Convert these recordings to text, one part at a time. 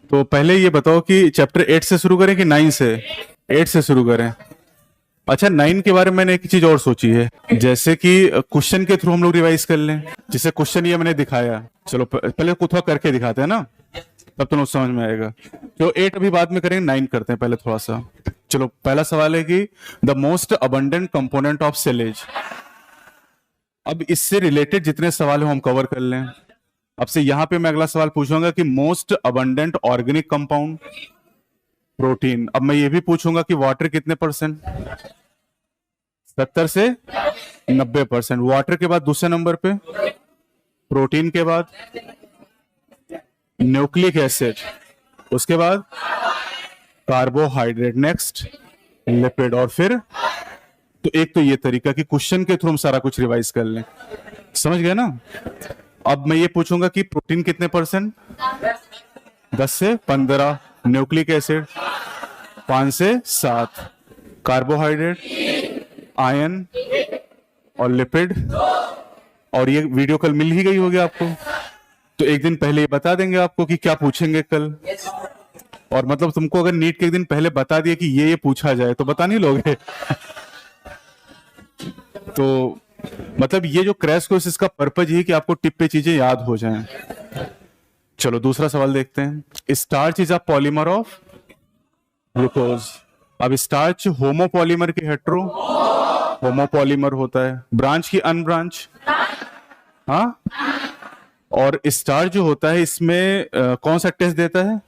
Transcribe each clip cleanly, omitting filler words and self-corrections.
तो पहले ये बताओ कि चैप्टर 8 से शुरू करें कि 9 से? 8 से शुरू करें। अच्छा, 9 के बारे में मैंने एक चीज और सोची है, जैसे कि क्वेश्चन के थ्रू हम लोग रिवाइज कर लें। जैसे क्वेश्चन ये मैंने दिखाया, चलो पहले कुछ थोड़ा करके दिखाते हैं ना, तब तो समझ में आएगा। तो 8 अभी बाद में करेंगे, 9 करते हैं पहले थोड़ा सा। चलो, पहला सवाल है कि the most abundant component of silage. अब इससे रिलेटेड जितने सवाल हो हम कवर कर लें। अब से यहां पे मैं अगला सवाल पूछूंगा कि most abundant organic compound, protein. अब मैं ये भी पूछूंगा कि वाटर कितने परसेंट, 70 से 90%। वाटर के बाद दूसरे नंबर पे प्रोटीन, के बाद न्यूक्लिक एसिड, उसके बाद कार्बोहाइड्रेट, नेक्स्ट लिपिड, और फिर तो एक तो ये तरीका कि क्वेश्चन के थ्रू हम सारा कुछ रिवाइज कर लें। समझ गए ना? अब मैं ये पूछूंगा कि प्रोटीन कितने परसेंट, 10 से 15, न्यूक्लिक एसिड 5 से 7, कार्बोहाइड्रेट, आयन और लिपिड। और ये वीडियो कल मिल ही गई होगी आपको, तो एक दिन पहले ये बता देंगे आपको कि क्या पूछेंगे कल। और मतलब तुमको अगर नीट के एक दिन पहले बता दिए कि ये पूछा जाए तो बता नहीं लोगे। तो मतलब ये जो क्रैश कोर्स, इसका पर्पज ये कि आपको टिप पे चीजें याद हो जाएं। चलो दूसरा सवाल देखते हैं। Starch is a polymer of glucose. अब स्टार्च होमोपॉलीमर की हेट्रो होमोपॉलीमर होता है, ब्रांच की अनब्रांच। हाँ, और स्टार्च जो होता है इसमें कौन सा टेस्ट देता है?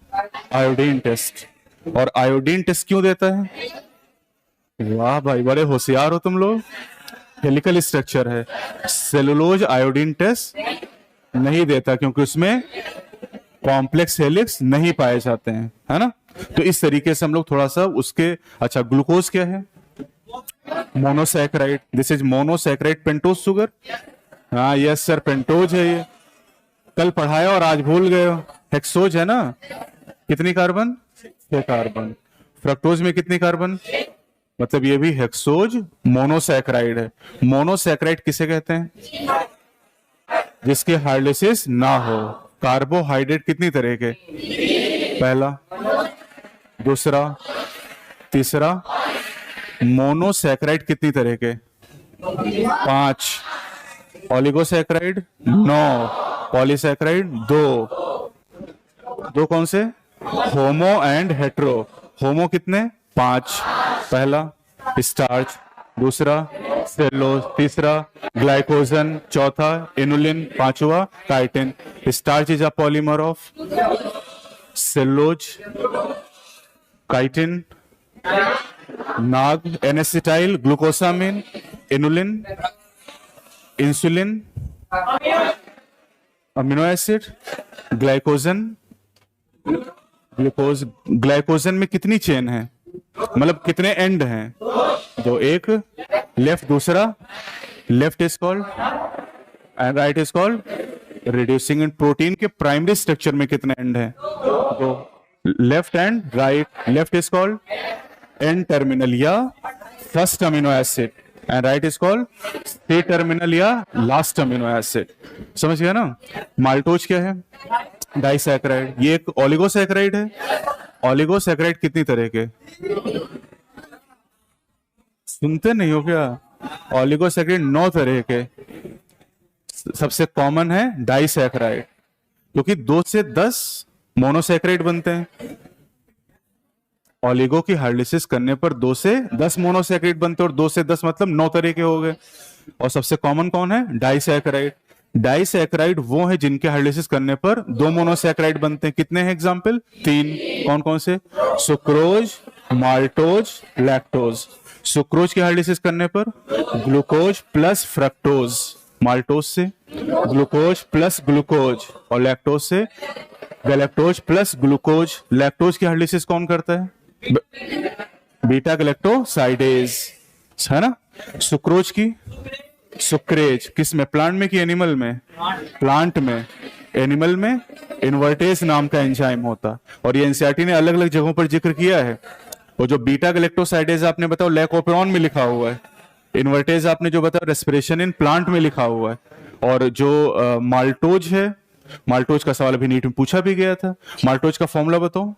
Iodine test. और आयोडीन टेस्ट क्यों देता है? वाह भाई, बड़े होशियार हो तुम लोग। हेलिकल स्ट्रक्चर है, सेलुलोज आयोडीन टेस्ट नहीं देता क्योंकि उसमें कॉम्प्लेक्स हेलिक्स नहीं पाए जाते हैं, है ना? तो इस तरीके से हम लोग थोड़ा सा उसके। अच्छा, ग्लूकोज क्या है? Monosaccharide. This is monosaccharide pentose sugar. हाँ यस सर, पेंटोज है ये, कल पढ़ाया और आज भूल गए हो। हेक्सोज है ना, कितनी कार्बन? 6 कार्बन। फ्रक्टोज में कितनी कार्बन? मतलब ये भी हेक्सोज मोनोसैकेराइड है। मोनोसैकेराइड किसे कहते हैं? जिसके हाइड्रोलिसिस ना हो। कार्बोहाइड्रेट कितनी तरह के? पहला, दूसरा, तीसरा। मोनोसैकेराइड कितनी तरह के? 5। Oligosaccharide 9, polysaccharide 2। दो कौन से? होमो एंड हेट्रो। होमो कितने? 5। पहला स्टार्च, दूसरा सेलोज, तीसरा ग्लाइकोजन, चौथा इनुलिन, पांचवा chitin. Starch is a polymer of cellulose, chitin, NAG, N acetyl, glucosamine, inulin, insulin, amino acid, glycogen, glucose. Glycogen में कितनी चेन है, मतलब कितने एंड हैं? दो, एक लेफ्ट, दूसरा left is called end right is called reducing. इन प्रोटीन के प्राइमरी स्ट्रक्चर में कितने एंड हैं? दो, left end right. Left is called N terminal या first amino acid, end right is called C terminal या लास्ट अमीनो एसिड। समझ गया ना? माल्टोज क्या है? डाइसैकेराइड। ये एक ओलिगोसैकेराइड है। ओलिगोसैकेराइड कितनी तरह के? सुनते नहीं हो क्या? ओलिगोसैकेराइड 9 तरह के। सबसे कॉमन है डाइसैकेराइड, क्योंकि 2 से 10 मोनोसैकेराइड बनते हैं। ओलिगो की हाइड्रोलिसिस करने पर 2 से 10 मोनोसैकेराइड बनते हैं, और 2 से 10 मतलब 9 तरह के हो गए। और सबसे कॉमन कौन है? डाइसैकेराइड। डाइसैकेराइड वो है जिनके हाइड्रोलिसिस करने पर 2 मोनोसैकेराइड बनते हैं। कितने हैं एग्जाम्पल? 3। कौन कौन से? Sucrose, maltose, lactose. सुक्रोज की हाइड्रोलिसिस करने पर ग्लूकोज प्लस फ्रक्टोज, माल्टोज से ग्लूकोज प्लस ग्लूकोज, और लैक्टोज से गैलेक्टोज प्लस ग्लूकोज। लैक्टोज की हाइड्रोलिसिस कौन करता है? बीटा गैलेक्टोसाइडेज, है ना? सुक्रोज की सुक्रेज किस में? प्लांट में कि एनिमल में? प्लांट में। एनिमल में इन्वर्टेज नाम का एंजाइम होता, और ये एनसीईआरटी ने अलग अलग जगहों पर जिक्र किया है। और जो बीटा गैलेक्टोसाइडेज आपने बताओ लैकोपेरॉन में लिखा हुआ है। इन्वर्टेज आपने जो बताया रेस्पिरेशन इन प्लांट में लिखा हुआ है। और जो माल्टोज है माल्टोज का सवाल अभी नीट में पूछा भी गया था। माल्टोज का फॉर्मूला बताओ,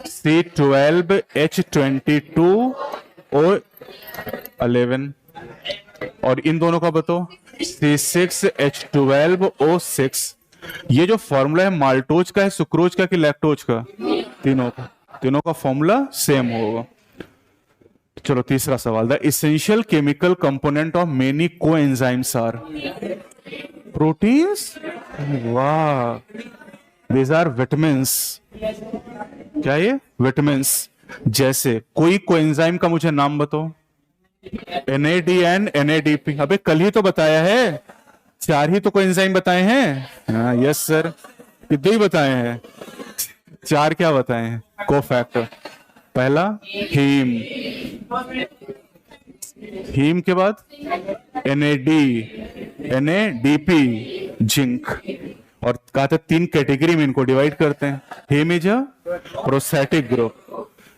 C12H22O11, और इन दोनों का बताओ C6H12O6। ये जो फॉर्मूला है माल्टोज का है, सुक्रोज का कि लैक्टोज का? तीनों का फॉर्मूला सेम होगा। चलो तीसरा सवाल, the essential chemical component of many coenzymes are proteins. वाह, दीज आर विटामिन्स। क्या ये? विटामिन्स। जैसे कोई कोएंजाइम का मुझे नाम बताओ। NADN, NADP। अबे कल ही तो बताया है, 4 ही तो कोएंजाइम बताए हैं। हाँ यस सर, कितने ही बताए हैं? 4 क्या बताए हैं? कोफैक्टर। पहला हीम, हीम के बाद NADP, जिंक। और कहा था 3 कैटेगरी में इनको डिवाइड करते हैं। Heme is a prosthetic group,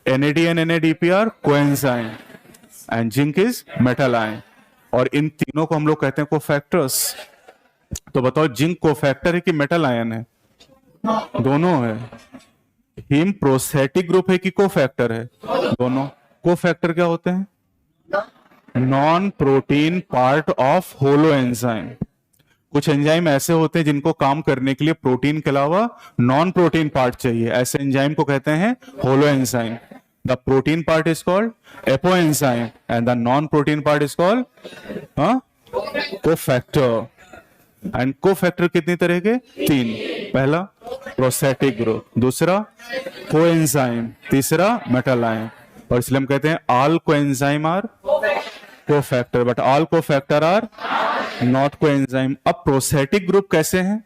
NADN, NADP are coenzyme, and zinc is metal ion. और इन तीनों को हम लोग कहते हैं कोफैक्टर्स। तो बताओ जिंक कोफैक्टर है कि मेटल आयन है? दोनों है। हीम प्रोस्थेटिक ग्रुप है कि कोफैक्टर है? दोनों। कोफैक्टर क्या होते हैं? Non protein part of holo enzyme. कुछ एंजाइम ऐसे होते हैं जिनको काम करने के लिए प्रोटीन के अलावा नॉन प्रोटीन पार्ट चाहिए, ऐसे एंजाइम को कहते हैं holoenzyme. The protein part is called apoenzyme and the non protein part is called cofactor. And cofactor कितनी तरह के? 3। पहला प्रोस्थेटिक ग्रुप, दूसरा कोएंजाइम, तीसरा मेटल आयन। और इसलिए हम कहते हैं all coenzyme are cofactor but all cofactor are not coenzyme. अब प्रोस्थेटिक ग्रुप कैसे हैं?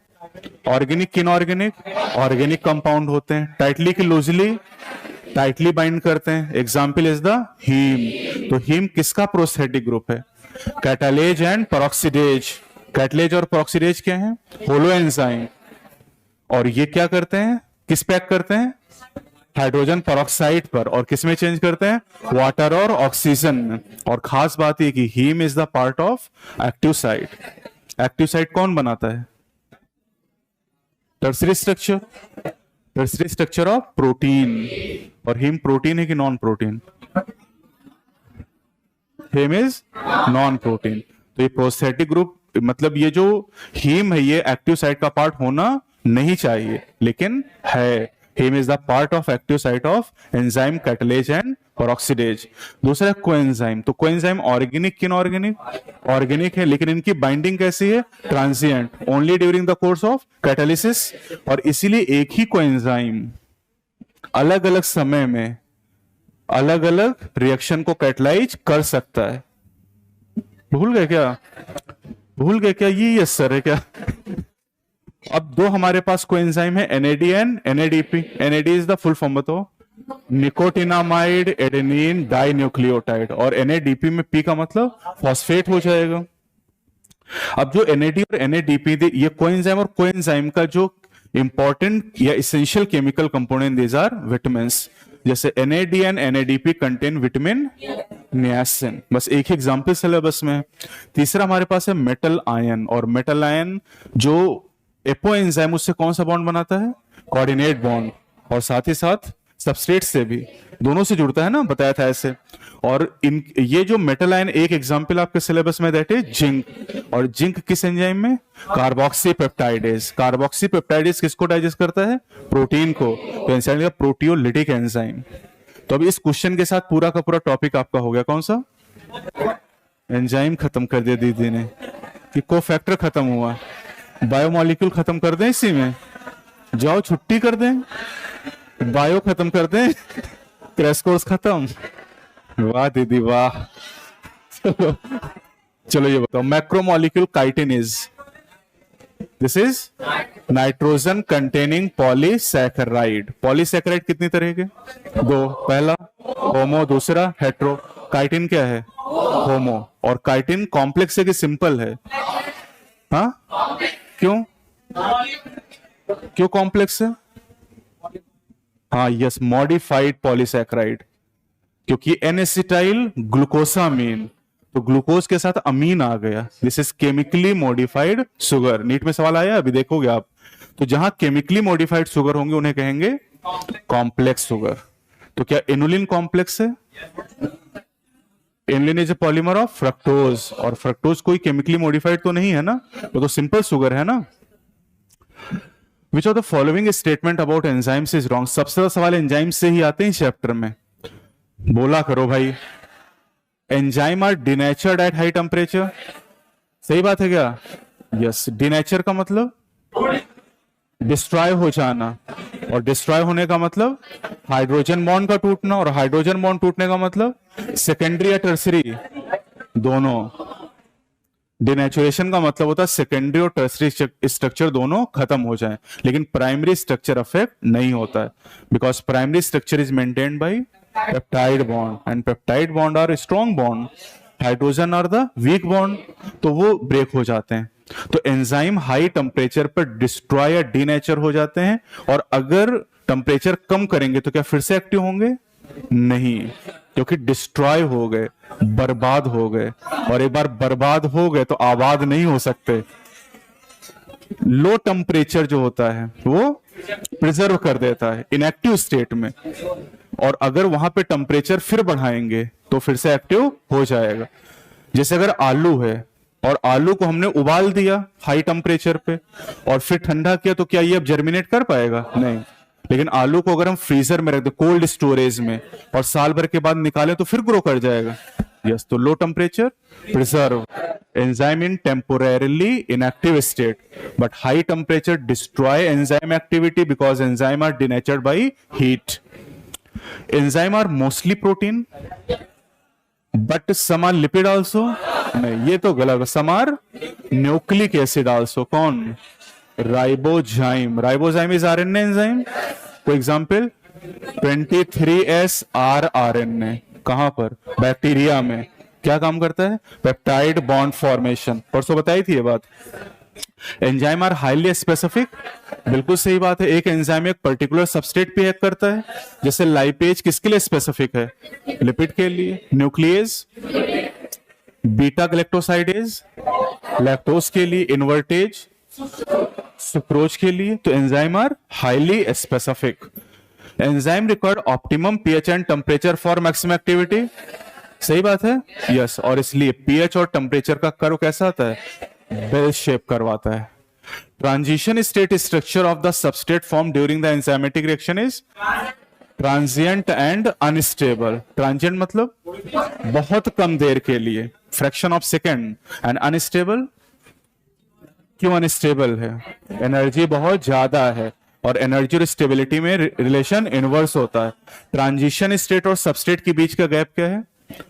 ऑर्गेनिक कि इनऑर्गेनिक? ऑर्गेनिक कंपाउंड होते हैं। टाइटली कि लूजली? टाइटली बाइंड करते हैं। Example is the heme. तो हीम किसका प्रोस्थेटिक ग्रुप है? Catalase and peroxidase. कैटलेज और पेरोक्सिडेज क्या है? Holo enzyme. और ये क्या करते हैं? किस पैक करते हैं? हाइड्रोजन पेरोक्साइड पर। और किस में चेंज करते हैं? वाटर और ऑक्सीजन में। और खास बात ये कि heme is the part of active site. Active site कौन बनाता है? Tertiary structure, tertiary structure of protein. और हीम प्रोटीन है कि non protein? Heme is non protein. तो ये प्रोस्थेटिक ग्रुप, मतलब ये जो हीम है ये एक्टिव साइट का पार्ट होना नहीं चाहिए लेकिन है। Heme is the part of active site of enzyme catalase and peroxidase. दूसरा कोएंजाइम। तो कोएंजाइम ऑर्गेनिक कि इनऑर्गेनिक? ऑर्गेनिक है, लेकिन इनकी बाइंडिंग कैसी है? Transient, only during the course of catalysis. और इसीलिए एक ही कोएंजाइम अलग अलग समय में अलग अलग रिएक्शन को कैटलाइज कर सकता है। भूल गए क्या? भूल गए क्या? ये यस सर है क्या? अब 2 हमारे पास कोएंजाइम है, NADN, NADP। NAD is the full form बताओ। Nicotinamide adenine dinucleotide. और NADP में P का मतलब फॉस्फेट हो जाएगा। अब जो NAD और NADP ये कोएंजाइम और कोएंजाइम का जो इंपॉर्टेंट या essential chemical component these are vitamins. जैसे NADN, NADP contain vitamin niacin. बस एक ही एग्जांपल सिलेबस में। तीसरा हमारे पास है मेटल आयन। और मेटल आयन जो एपो एंजाइम, उससे कौन सा बॉन्ड बनाता है? Coordinate bond. और साथ ही साथ सबस्ट्रेट से भी, दोनों से जुड़ता है ना, बताया था ऐसे। और इन ये जो मेटल आयन, एक एग्जांपल आपके सिलेबस में दैट इज जिंक। और जिंक किस एंजाइम में? Carboxy peptidase. कार्बोक्सी पेप्टाइडेज किसको डाइजेस्ट करता है? प्रोटीन को। तो एंजाइम प्रोटियोलिटिक एंजाइम। तो अब इस क्वेश्चन के साथ पूरा का पूरा टॉपिक आपका हो गया। कौन सा? एंजाइम खत्म कर दिया दीदी ने कि कोफैक्टर खत्म हुआ। बायोमोलिक्यूल खत्म कर दें इसी में? जाओ छुट्टी कर दें, बायो खत्म कर दें, क्रैश कोर्स खत्म। वाह दीदी वाह। चलो ये बताओ, macromolecule chitin this is nitrogen containing polysaccharide. Polysaccharide कितनी तरह के? 2। पहला होमो, दूसरा हेट्रो। काइटिन क्या है? होमो। और काइटिन कॉम्प्लेक्स है कि सिंपल है? हाँ, क्यों? क्यों कॉम्प्लेक्स है? हाँ यस, मॉडिफाइड पॉलीसैकेराइड। क्योंकि N-एसिटाइल ग्लूकोसामीन, तो ग्लूकोज के साथ अमीन आ गया। This is chemically modified sugar. NEET में सवाल आया, अभी देखोगे आप। तो जहां केमिकली मॉडिफाइड शुगर होंगे उन्हें कहेंगे कॉम्प्लेक्स शुगर। तो क्या इनुलिन कॉम्प्लेक्स है? Inulin is a polymer of fructose, और फ्रक्टोज कोई केमिकली मॉडिफाइड तो नहीं है ना, वो तो सिंपल शुगर है ना। Which of the following statement about enzymes is wrong? सबसे ज्यादा सवाल एंजाइम से ही आते हैं चैप्टर में, बोला करो भाई। Enzyme are denatured at high temperature, सही बात है क्या? यस। डिनेचर का मतलब डिस्ट्रॉय हो जाना, और डिस्ट्रॉय होने का मतलब हाइड्रोजन बॉन्ड का टूटना, और हाइड्रोजन बॉन्ड टूटने का मतलब सेकेंडरी या टर्सरी दोनों। डिनेचुरेशन का मतलब होता है सेकेंडरी और टर्सरी स्ट्रक्चर दोनों खत्म हो जाएं, लेकिन प्राइमरी स्ट्रक्चर अफेक्ट नहीं होता है, because primary structure is maintained by peptide bond, and peptide bond are strong bond, hydrogen are the weak bond, तो वो ब्रेक हो जाते हैं। तो एंजाइम हाई टेम्परेचर पर डिस्ट्रॉय या डीनेचर हो जाते हैं, और अगर टेम्परेचर कम करेंगे तो क्या फिर से एक्टिव होंगे? नहीं, क्योंकि डिस्ट्रॉय हो गए, बर्बाद हो गए, और एक बार बर्बाद हो गए तो आबाद नहीं हो सकते। लो टेम्परेचर जो होता है वो प्रिजर्व कर देता है इनएक्टिव स्टेट में, और अगर वहां पे टेम्परेचर फिर बढ़ाएंगे तो फिर से एक्टिव हो जाएगा। जैसे अगर आलू है और आलू को हमने उबाल दिया हाई टेम्परेचर पे और फिर ठंडा किया, तो क्या ये अब जर्मिनेट कर पाएगा? नहीं। लेकिन आलू को अगर हम फ्रीजर में रख दे कोल्ड स्टोरेज में और साल भर के बाद निकालें तो फिर ग्रो कर जाएगा। यस। तो low temperature preserve enzyme in temporarily inactive state, but high temperature destroy enzyme activity because enzyme are denatured by heat. Enzyme are mostly protein but some are lipid also, नहीं ये तो गलत है। Some are nucleic acid also. कौन? Ribozyme. Ribozyme is RNA enzyme. For example 23S RNA कहां पर? Bacteria में। क्या काम करता है? Peptide bond formation. परसों बताई थी ये बात। एंजाइम आर हाईली स्पेसिफिक, बिल्कुल सही बात है। एक एंजाइम एक पर्टिकुलर सबस्ट्रेट पे एक्ट करता है, जैसे लाइपेज किसके लिए स्पेसिफिक है? लिपिड के लिए। न्यूक्लियस बीटा गैलेक्टोसाइडेज लैक्टोज के लिए। इन्वर्टेज सुक्रोज के लिए। तो enzyme are highly specific. Enzyme required optimum pH and temperature for maximum activity, सही बात है। यस। और इसलिए पीएच और टेम्परेचर का कर्व कैसा आता है? बेल शेप करवाता है। Transition state structure of the substrate form during the enzymatic reaction is transient and unstable. Transient मतलब बहुत कम देर के लिए, fraction of second, and unstable क्यों अनस्टेबल है? एनर्जी बहुत ज्यादा है, और एनर्जी और स्टेबिलिटी में रिलेशन इनवर्स होता है। ट्रांजिशन स्टेट और सबस्ट्रेट के बीच का गैप क्या है?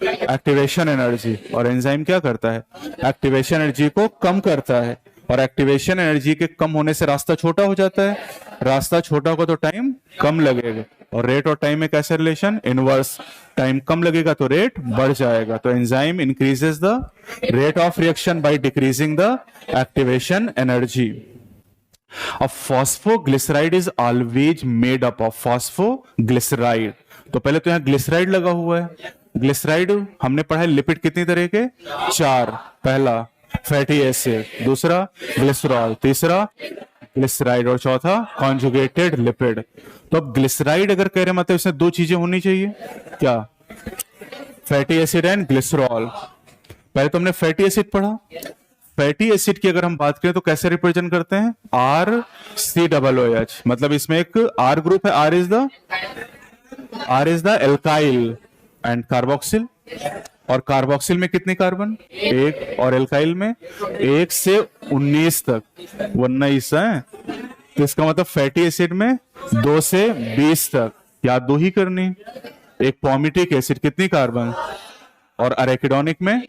Activation energy. और एंजाइम क्या करता है? एक्टिवेशन एनर्जी को कम करता है, और एक्टिवेशन एनर्जी के कम होने से रास्ता छोटा हो जाता है। रास्ता छोटा होगा तो टाइम कम लगेगा, और रेट और टाइम में कैसा रिलेशन? इनवर्स। टाइम कम लगेगा तो रेट बढ़ जाएगा। तो enzyme increases the rate of reaction by decreasing the activation energy. A phosphoglyceride is always made up of phosphoglyceride। तो पहले तो यहाँ ग्लिसराइड लगा हुआ है। ग्लिसराइड हमने पढ़ा है लिपिड कितनी तरह के? 4। पहला फैटी एसिड, दूसरा ग्लिसरॉल, तीसरा ग्लिसराइड, और चौथा कॉन्जुगेटेड लिपिड। तो अब ग्लिसराइड अगर कह रहे मतलब इसमें 2 चीजें होनी चाहिए। क्या? Fatty acid and glycerol. पहले तो हमने फैटी एसिड पढ़ा। फैटी एसिड की अगर हम बात करें तो कैसे रिप्रेजेंट करते हैं? RCOOH। मतलब इसमें एक R ग्रुप है। R is the alkyl and carboxyl. और कार्बोक्सिल में कितनी कार्बन? 1, और एल्काइल में 1 से 19 तक 19 है। तो इसका मतलब फैटी एसिड में 2 से 20 तक। याद 2 ही करनी। एक पॉमिटिक एसिड कितनी कार्बन? और अरेकिडोनिक में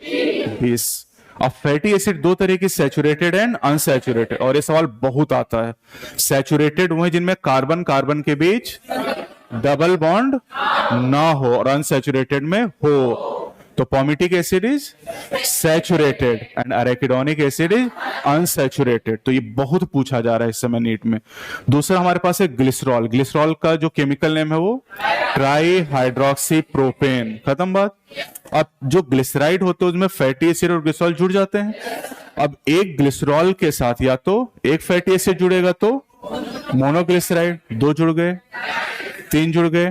20। अब फैटी एसिड 2 तरह की, सैचुरेटेड एंड अनसैचुरेटेड। और ये सवाल बहुत आता है। सैचुरेटेड वो है जिनमें कार्बन कार्बन के बीच डबल बॉन्ड ना हो, और अनसैचुरेटेड में हो। तो palmitic acid is saturated and arachidonic acid is unsaturated. तो ये बहुत पूछा जा रहा है इस समय नीट में। दूसरा हमारे पास है ग्लिसरॉल। ग्लिसरॉल का जो केमिकल नेम है वो ट्राई हाइड्रोक्सी प्रोपेन। खत्म बात। अब जो ग्लिसराइड होते हैं उसमें फैटी एसिड और ग्लिसरॉल जुड़ जाते हैं। अब एक ग्लिसरॉल के साथ या तो एक फैटी एसिड जुड़ेगा तो मोनोग्लिसराइड, 2 जुड़ गए, 3 जुड़ गए,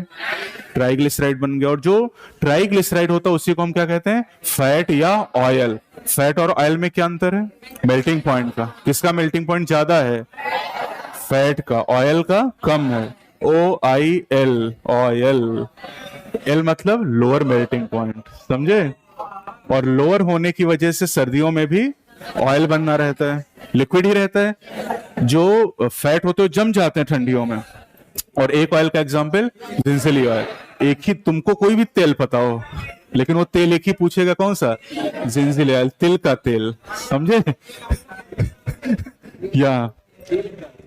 ट्राइग्लिसराइड बन गया। और जो ट्राइग्लिसराइड होता है उसी को हम क्या कहते हैं? फैट या ऑयल। फैट और ऑयल में क्या अंतर है? मेल्टिंग पॉइंट का। किसका मेल्टिंग पॉइंट ज्यादा है? फैट का। ऑयल का कम है। OIL, oil. एल मतलब लोअर मेल्टिंग पॉइंट, समझे? और लोअर होने की वजह से सर्दियों में भी ऑयल बनना रहता है, लिक्विड ही रहता है। जो फैट होते हैं जम जाते हैं ठंडियों में। और एक ऑयल का एग्जांपल जिंजली ऑयल। एक ही, तुमको कोई भी तेल पता हो, लेकिन वो तेल एक ही पूछेगा, कौन सा? जिंजली ऑयल, तिल का तेल, समझे? या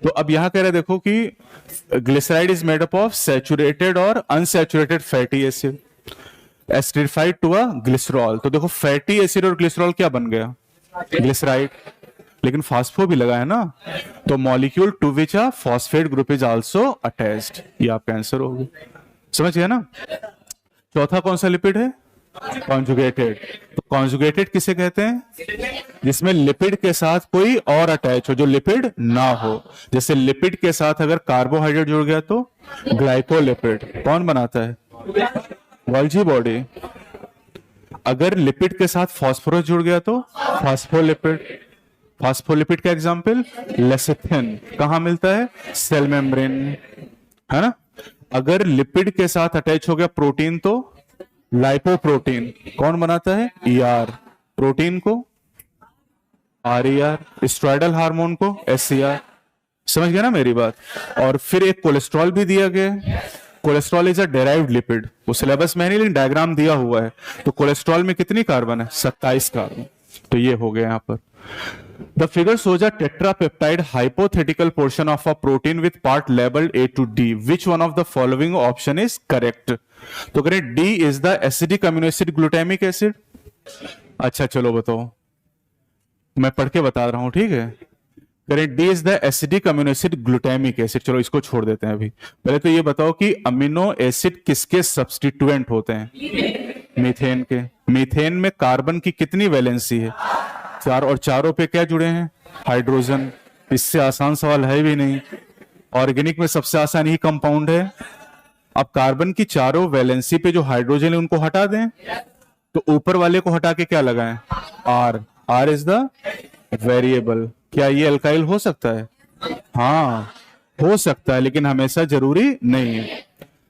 तो अब यहां कह रहे देखो कि glyceride is made up of saturated और unsaturated fatty acid acidified to a glycerol. तो देखो फैटी एसिड और ग्लिसरॉल क्या बन गया? ग्लिसराइड। लेकिन फास्फो भी लगा है ना, तो molecule to which a phosphate group is also attached. ये आपका आंसर होगा। समझ गया ना? चौथा कौन सा लिपिड है? कॉन्जुगेटेड। तो कॉन्जुगेटेड किसे कहते हैं? जिसमें लिपिड के साथ कोई और अटैच हो, जो लिपिड ना हो। जैसे लिपिड के साथ अगर कार्बोहाइड्रेट जुड़ गया तो ग्लाइकोलिपिड। कौन बनाता है? Golgi body. अगर लिपिड के साथ फास्फोरस जुड़ गया तो फास्फोलिपिड। फास्फोलिपिड का एग्जांपल लेसिथिन। कहां मिलता है? सेल मेम्ब्रेन, है ना? अगर लिपिड के साथ अटैच हो गया प्रोटीन तो लाइपोप्रोटीन। कौन बनाता है? ER। प्रोटीन को RER, स्टेरॉयडल हार्मोन को SCR। समझ गया ना मेरी बात? और फिर एक कोलेस्ट्रॉल भी दिया गया। Cholesterol is a derived lipid. वो सिलेबस में नहीं, लेकिन डायग्राम दिया हुआ है। तो कोलेस्ट्रॉल में कितनी कार्बन है? 27 कार्बन। तो ये हो गया यहां पर। The figure shows a tetrapeptide hypothetical portion of a protein with part labeled A to D. Which one of the following option is correct? तो करें D is the acidic amino acid glutamic acid। अच्छा चलो बताओ, मैं पढ़ के बता रहा हूं, ठीक है? करें D is the acidic amino acid glutamic acid। चलो इसको छोड़ देते हैं अभी। पहले तो ये बताओ कि अमीनो एसिड किसके सब्स्टिट्यूएंट होते हैं? मीथेन के। मीथेन में कार्बन की कितनी वैलेंसी है? 4। और चारों पे क्या जुड़े हैं? हाइड्रोजन। इससे आसान सवाल है भी नहीं। ऑर्गेनिक में सबसे आसान ही कंपाउंड है। अब कार्बन की चारों वैलेंसी पे जो हाइड्रोजन है उनको हटा दें, तो ऊपर वाले को हटा के क्या लगाएं? R। R is the variable. क्या ये अल्काइल हो सकता है? हाँ हो सकता है, लेकिन हमेशा जरूरी नहीं है।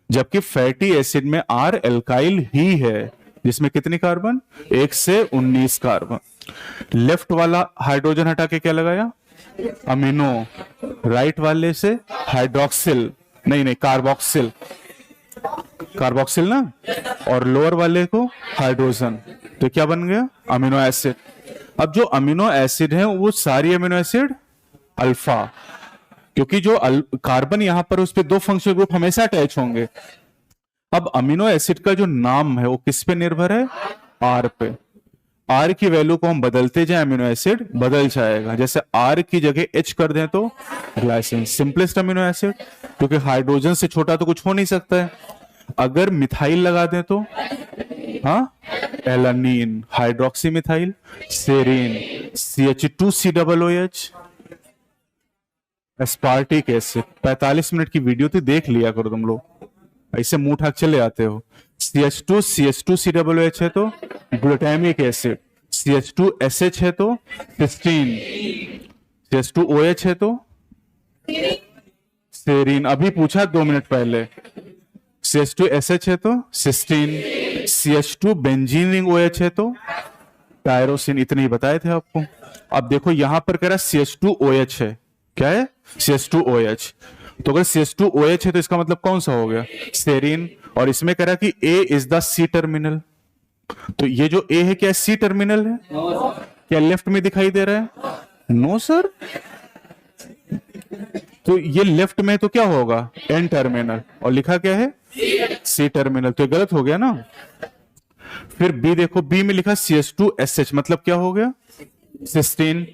जबकि फैटी एसिड में R अल्काइल ही है, जिसमें कितनी कार्बन? 1 से 19 कार्बन। लेफ्ट वाला हाइड्रोजन हटा के क्या लगाया? अमीनो। राइट वाले से हाइड्रोक्सिल, नहीं कार्बोक्सिल। कार्बोक्सिल ना। और लोअर वाले को हाइड्रोजन। तो क्या बन गया? Amino acid. अब जो अमीनो एसिड है वो सारी अमीनो एसिड अल्फा, क्योंकि जो कार्बन यहां पर उस पर 2 फंक्शनल ग्रुप हमेशा अटैच होंगे। अब अमीनो एसिड का जो नाम है वो किस पे निर्भर है? R पे। R की वैल्यू को हम बदलते जाए अमीनो एसिड बदल जाएगा। जैसे R की जगह H कर दें तो ग्लाइसिन, सिंपलेस्ट अमीनो एसिड, क्योंकि हाइड्रोजन से छोटा तो कुछ हो नहीं सकता है। अगर मिथाइल लगा दें तो alanine, hydroxy methyl, serine, CH2COOH, aspartic acid. 45 minute की वीडियो तो देख लिया करो तुम लोग, ऐसे मुंह ठाक चले आते हो। CH2COOH है तो ग्लूटामिक एसिड, CH2SH है तो सिस्टीन, CH2OH है तो सेरीन। अभी पूछा 2 मिनट पहले। CH2SH है तो cysteine, CH2 benzene ring OH है तो टायरोसिन। इतने ही बताए थे आपको। अब देखो यहां पर कह रहा है CH2OH है। क्या है? CH2OH। तो अगर CH2OH है तो इसका मतलब कौन सा हो गया? सेरीन। और इसमें कह रहा है कि A is the C terminal. तो ये जो A है क्या C टर्मिनल है? क्या लेफ्ट में दिखाई दे रहा है? No sir. तो ये लेफ्ट में तो क्या होगा? N terminal. और लिखा क्या है? C terminal. तो गलत हो गया ना। फिर B देखो, B में लिखा CH2SH, मतलब क्या हो गया? सिस्टीन।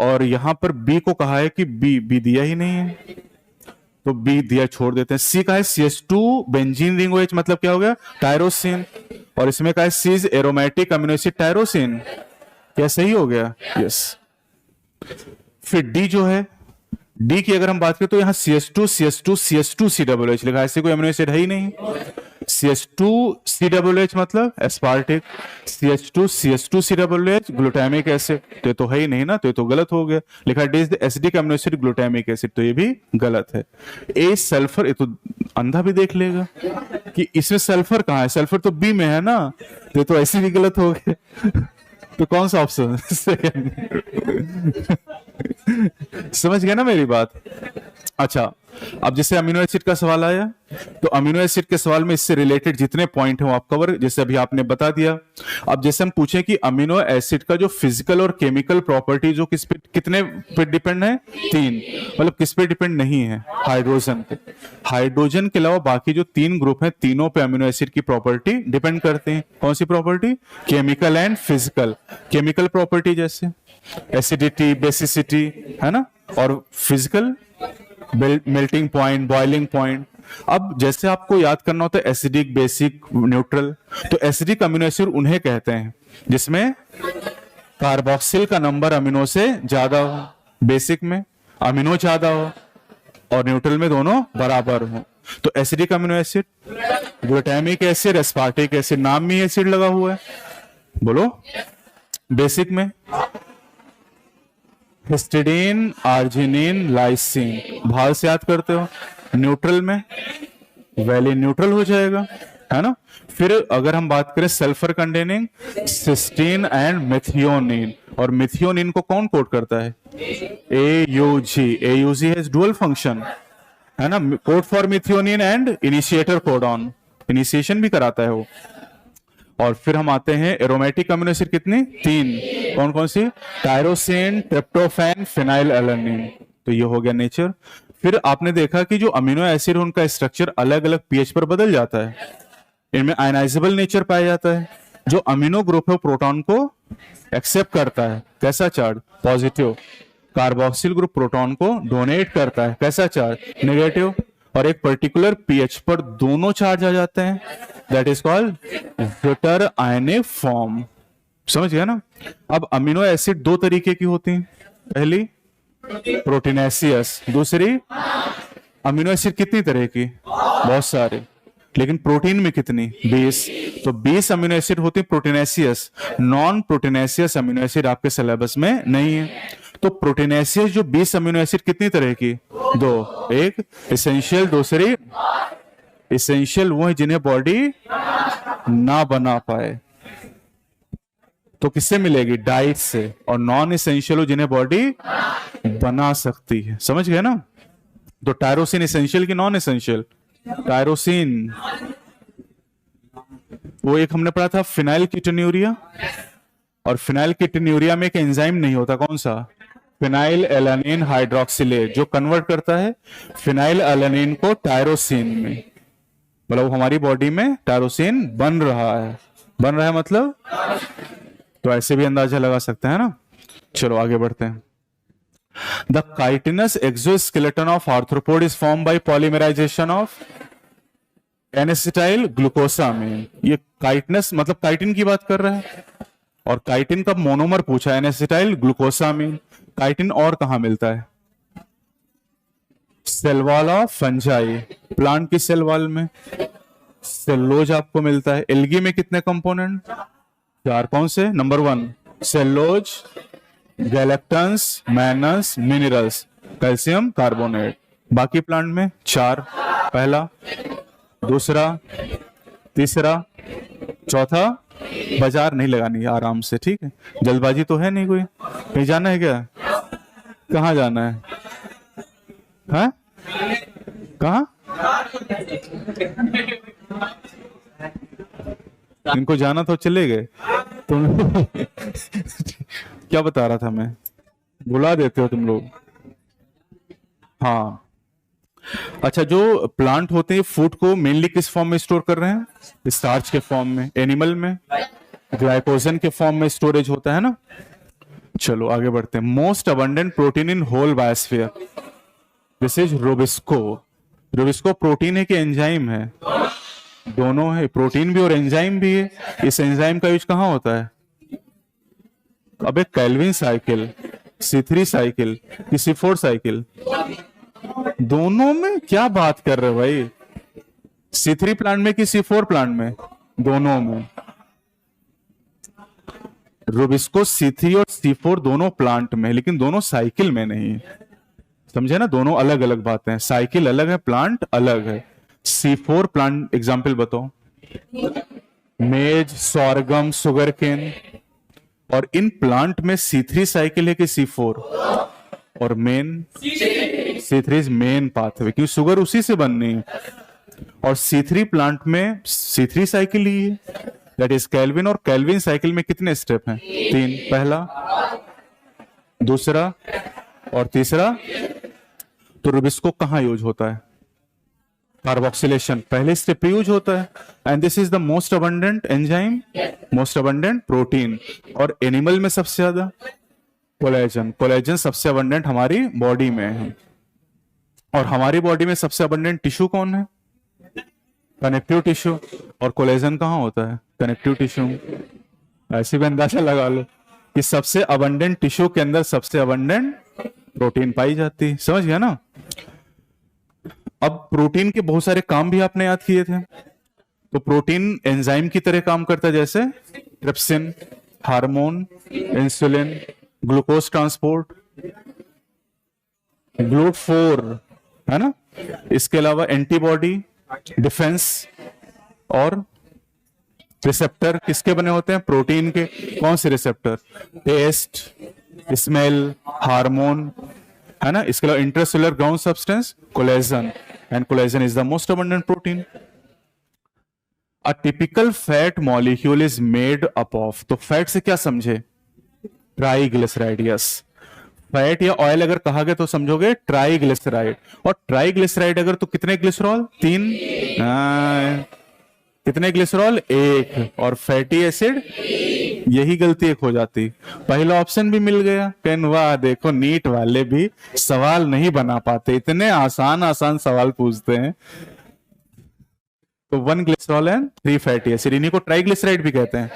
और यहां पर B को कहा है कि B दिया ही नहीं है, तो B दिया छोड़ देते हैं। C का है CH2 बेंजीन रिंग OH, मतलब क्या हो गया? टायरोसिन। और इसमें का है C is aromatic amino acid tyrosine. क्या सही हो गया? यस। फिर D जो है, डी की अगर हम बात करें तो यहाँ CH2 CH2 CH2 COOH लिखा है, ऐसे कोई अमीनो एसिड है ही नहीं। CH2 COOH मतलब aspartic, CH2 CH2 COOH glutamic acid, तो ये तो है ही नहीं ना, तो ये तो गलत हो गया। लिखा D is the acidic amino acid glutamic acid, तो ये भी गलत है। ए सल्फर, ये तो अंधा भी देख लेगा कि इसमें सल्फर कहाँ है, सल्फर तो बी में है ना, तो ये तो ऐसे भी गलत हो गया। तो कौन सा ऑप्शन समझ गया ना मेरी बात। अच्छा, अब जैसे अमीनो एसिड का सवाल आया, तो अमीनो एसिड के सवाल में इससे रिलेटेड जितने पॉइंट हैं वो आप कवर, जैसे अभी आपने बता दिया। अब जैसे हम पूछें कि अमीनो एसिड का जो फिजिकल और केमिकल प्रॉपर्टी जो किस पे, कितने पे डिपेंड है, 3, मतलब किस पे डिपेंड नहीं है, हाइड्रोजन पे। हाइड्रोजन के अलावा बाकी जो 3 ग्रुप हैं, तीनों पे अमीनो एसिड की प्रॉपर्टी डिपेंड करते हैं। कौन सी property? Chemical and physical. Chemical property जैसे एसिडिटी, बेसिसिटी, है ना, और physical melting point, boiling point. अब जैसे आपको याद करना होता है एसिडिक, बेसिक, न्यूट्रल, तो एसिडिक अमीनो एसिड उन्हें कहते हैं जिसमें कार्बोक्सिल का नंबर अमीनो से ज्यादा हो, बेसिक में अमीनो ज्यादा हो और न्यूट्रल में दोनों बराबर हो, तो acidic amino acid. Glutamic acid, aspartic acid, नाम में एसिड लगा हुआ है, बोलो। बेसिक में हिस्टिडीन, आर्जिनिन, लाइसिन, भाल से याद करते हो। न्यूट्रल में वैलिन न्यूट्रल हो जाएगा, है ना। फिर अगर हम बात करें sulphur containing, cysteine and methionine, और मिथियोनिन को कौन कोड करता है? AUG। AUG has dual function, है ना, code for methionine and initiator codon, initiation भी कराता है वो। और फिर हम आते हैं एरोमेटिक अमीनो एसिड, कितनी? 3। कौन कौन सी? टायरोसिन, ट्रिप्टोफैन, फिनाइल एलानिन, तो ये हो गया नेचर। फिर आपने देखा कि जो अमीनो एसिड उनका स्ट्रक्चर अलग अलग पीएच पर बदल जाता है, इनमें आयनाइजेबल नेचर पाया जाता है। जो अमीनो ग्रुप है प्रोटॉन को एक्सेप्ट करता है, कैसा charge? Positive. Carboxyl group proton को डोनेट करता है, कैसा चार्ज? नेगेटिव। और एक पर्टिकुलर पीएच पर दोनों चार्ज आ जाते हैं, that is called zwitter ionic form. समझ गया ना। अब अमीनो एसिड 2 तरीके की होती हैं, पहली प्रोटीनेसियस, दूसरी अमीनो एसिड कितनी तरह की? बहुत सारे, लेकिन प्रोटीन में कितनी? 20। तो 20 अमीनो एसिड होती है proteinaceous. Non proteinaceous amino acid आपके सिलेबस में नहीं है। तो प्रोटीनेसियस जो 20 अमीनो एसिड कितनी तरह की? 2। एक एसेंशियल, दूसरी एसेंशियल वो है जिन्हें बॉडी ना बना पाए, तो किससे मिलेगी? डाइट से। और नॉन एसेंशियल हो जिन्हें बॉडी बना सकती है। समझ गए ना। तो टायरोसिन एसेंशियल की नॉन एसेंशियल? टायरोसिन। वो एक हमने पढ़ा था फिनाइल कीटोन्यूरिया, और फिनाइल कीटोन्यूरिया में एक एंजाइम नहीं होता, कौन सा? फिनाइल एलानिन हाइड्रोक्सिलेज, जो कन्वर्ट करता है फिनाइल एलानिन को टायरोसिन में। मतलब हमारी बॉडी में टायरोसिन बन रहा है। बन रहा है मतलब, तो ऐसे भी अंदाजा लगा सकते हैं ना। चलो आगे बढ़ते हैं। The chitinous exoskeleton of arthropod is form by polymerization of N acetyl glucosamine. ये काइटिनस मतलब काइटिन की बात कर रहा है, और काइटिन का मोनोमर पूछा, एनेसिटाइल ग्लूकोसामिन। काइटिन और कहां मिलता है? Cell wall of fungi, plant की सेल वॉल में। सेल्लोज आपको मिलता है। एल्गी में कितने कंपोनेंट? 4। कौन से? Number 1 cellulose, galactans, mannans, minerals, calcium carbonate. बाकी प्लांट में 4, पहला, दूसरा, तीसरा, चौथा। बाजार नहीं लगानी, आराम से, ठीक है। जल्दबाजी तो है नहीं कोई? कहीं जाना है क्या? कहाँ जाना है? हाँ, कहाँ? इनको जाना तो चले गए तुम। क्या बता रहा था मैं? बुला देते हो तुम लोग। हाँ, अच्छा, जो प्लांट होते हैं फूड को मेनली किस फॉर्म में स्टोर कर रहे हैं? स्टार्च के फॉर्म में। एनिमल में ग्लाइकोजन के फॉर्म में स्टोरेज होता है ना। चलो आगे बढ़ते हैं। Most abundant protein in whole biosphere, this is RuBisCO. RuBisCO protein है कि एंजाइम है? दोनों है, प्रोटीन भी और एंजाइम भी है। इस एंजाइम का यूज कहां होता है? अब एक कैल्विन साइकिल, C3 साइकिल कि C4 साइकिल? दोनों में क्या बात कर रहे हो भाई? C3 प्लांट में कि C4 प्लांट में? दोनों में। रुबिस्को C3 और C4 दोनों प्लांट में, लेकिन दोनों साइकिल में नहीं। समझे ना, दोनों अलग अलग बातें हैं। साइकिल अलग है, प्लांट अलग है। C4 प्लांट एग्जाम्पल बताओ। मेज, सोरगम, सुगर केन। और इन प्लांट में C3 साइकिल है कि C4? और main C3 is main pathway, क्योंकि शुगर उसी से बननी है। और C3 प्लांट में C3 साइकिल ही है, दैट इज केल्विन। और केल्विन साइकिल में कितने स्टेप हैं? 3। पहला, दूसरा और तीसरा। तो रुबिस्को कहां यूज होता है? कार्बोक्सिलेशन पहले स्टेप पे यूज होता है। And this is the most abundant enzyme, most abundant protein. और एनिमल में सबसे ज्यादा कोलेजन। कोलेजन सबसे अबंडेंट हमारी बॉडी में है। और हमारी बॉडी में सबसे अबंडेंट टिश्यू कौन है? Connective tissue. और कोलेजन कहां होता है? Connective tissue. ऐसे भी अंदाजा लगा लो कि सबसे अबंडेंट टिश्यू के अंदर सबसे अबंडेंट प्रोटीन पाई जाती है। समझ गया ना? अब प्रोटीन के बहुत सारे काम भी आपने याद किए थे। तो प्रोटीन एंजाइम की तरह काम करता है, जैसे trypsin, hormone, insulin, glucose transport, GLUT4, है ना? इसके अलावा एंटीबॉडी, डिफेंस और रिसेप्टर किसके बने होते हैं? प्रोटीन के। कौन से रिसेप्टर? टेस्ट, स्मेल, हार्मोन, है ना? इसके अलावा intracellular ground substance collagen, and collagen is the most abundant protein. A typical fat molecule is made up of. तो फैट से क्या समझे? ट्राइग्लिसराइड। यस, फैट या ऑयल अगर कहा गया तो समझोगे ट्राइग्लिसराइड। और ट्राइग्लिसराइड अगर तो कितने ग्लिसरॉल? 3। कितने ग्लिसरॉल? 1। और फैटी एसिड? यही गलती एक हो जाती। पहला ऑप्शन भी मिल गया। कैन वाह, देखो नीट वाले भी सवाल नहीं बना पाते, इतने आसान आसान सवाल पूछते हैं। तो 1 ग्लिसरॉल एंड 3 फैटी एसिड, इन्हीं को ट्राइग्लिसराइड भी कहते हैं।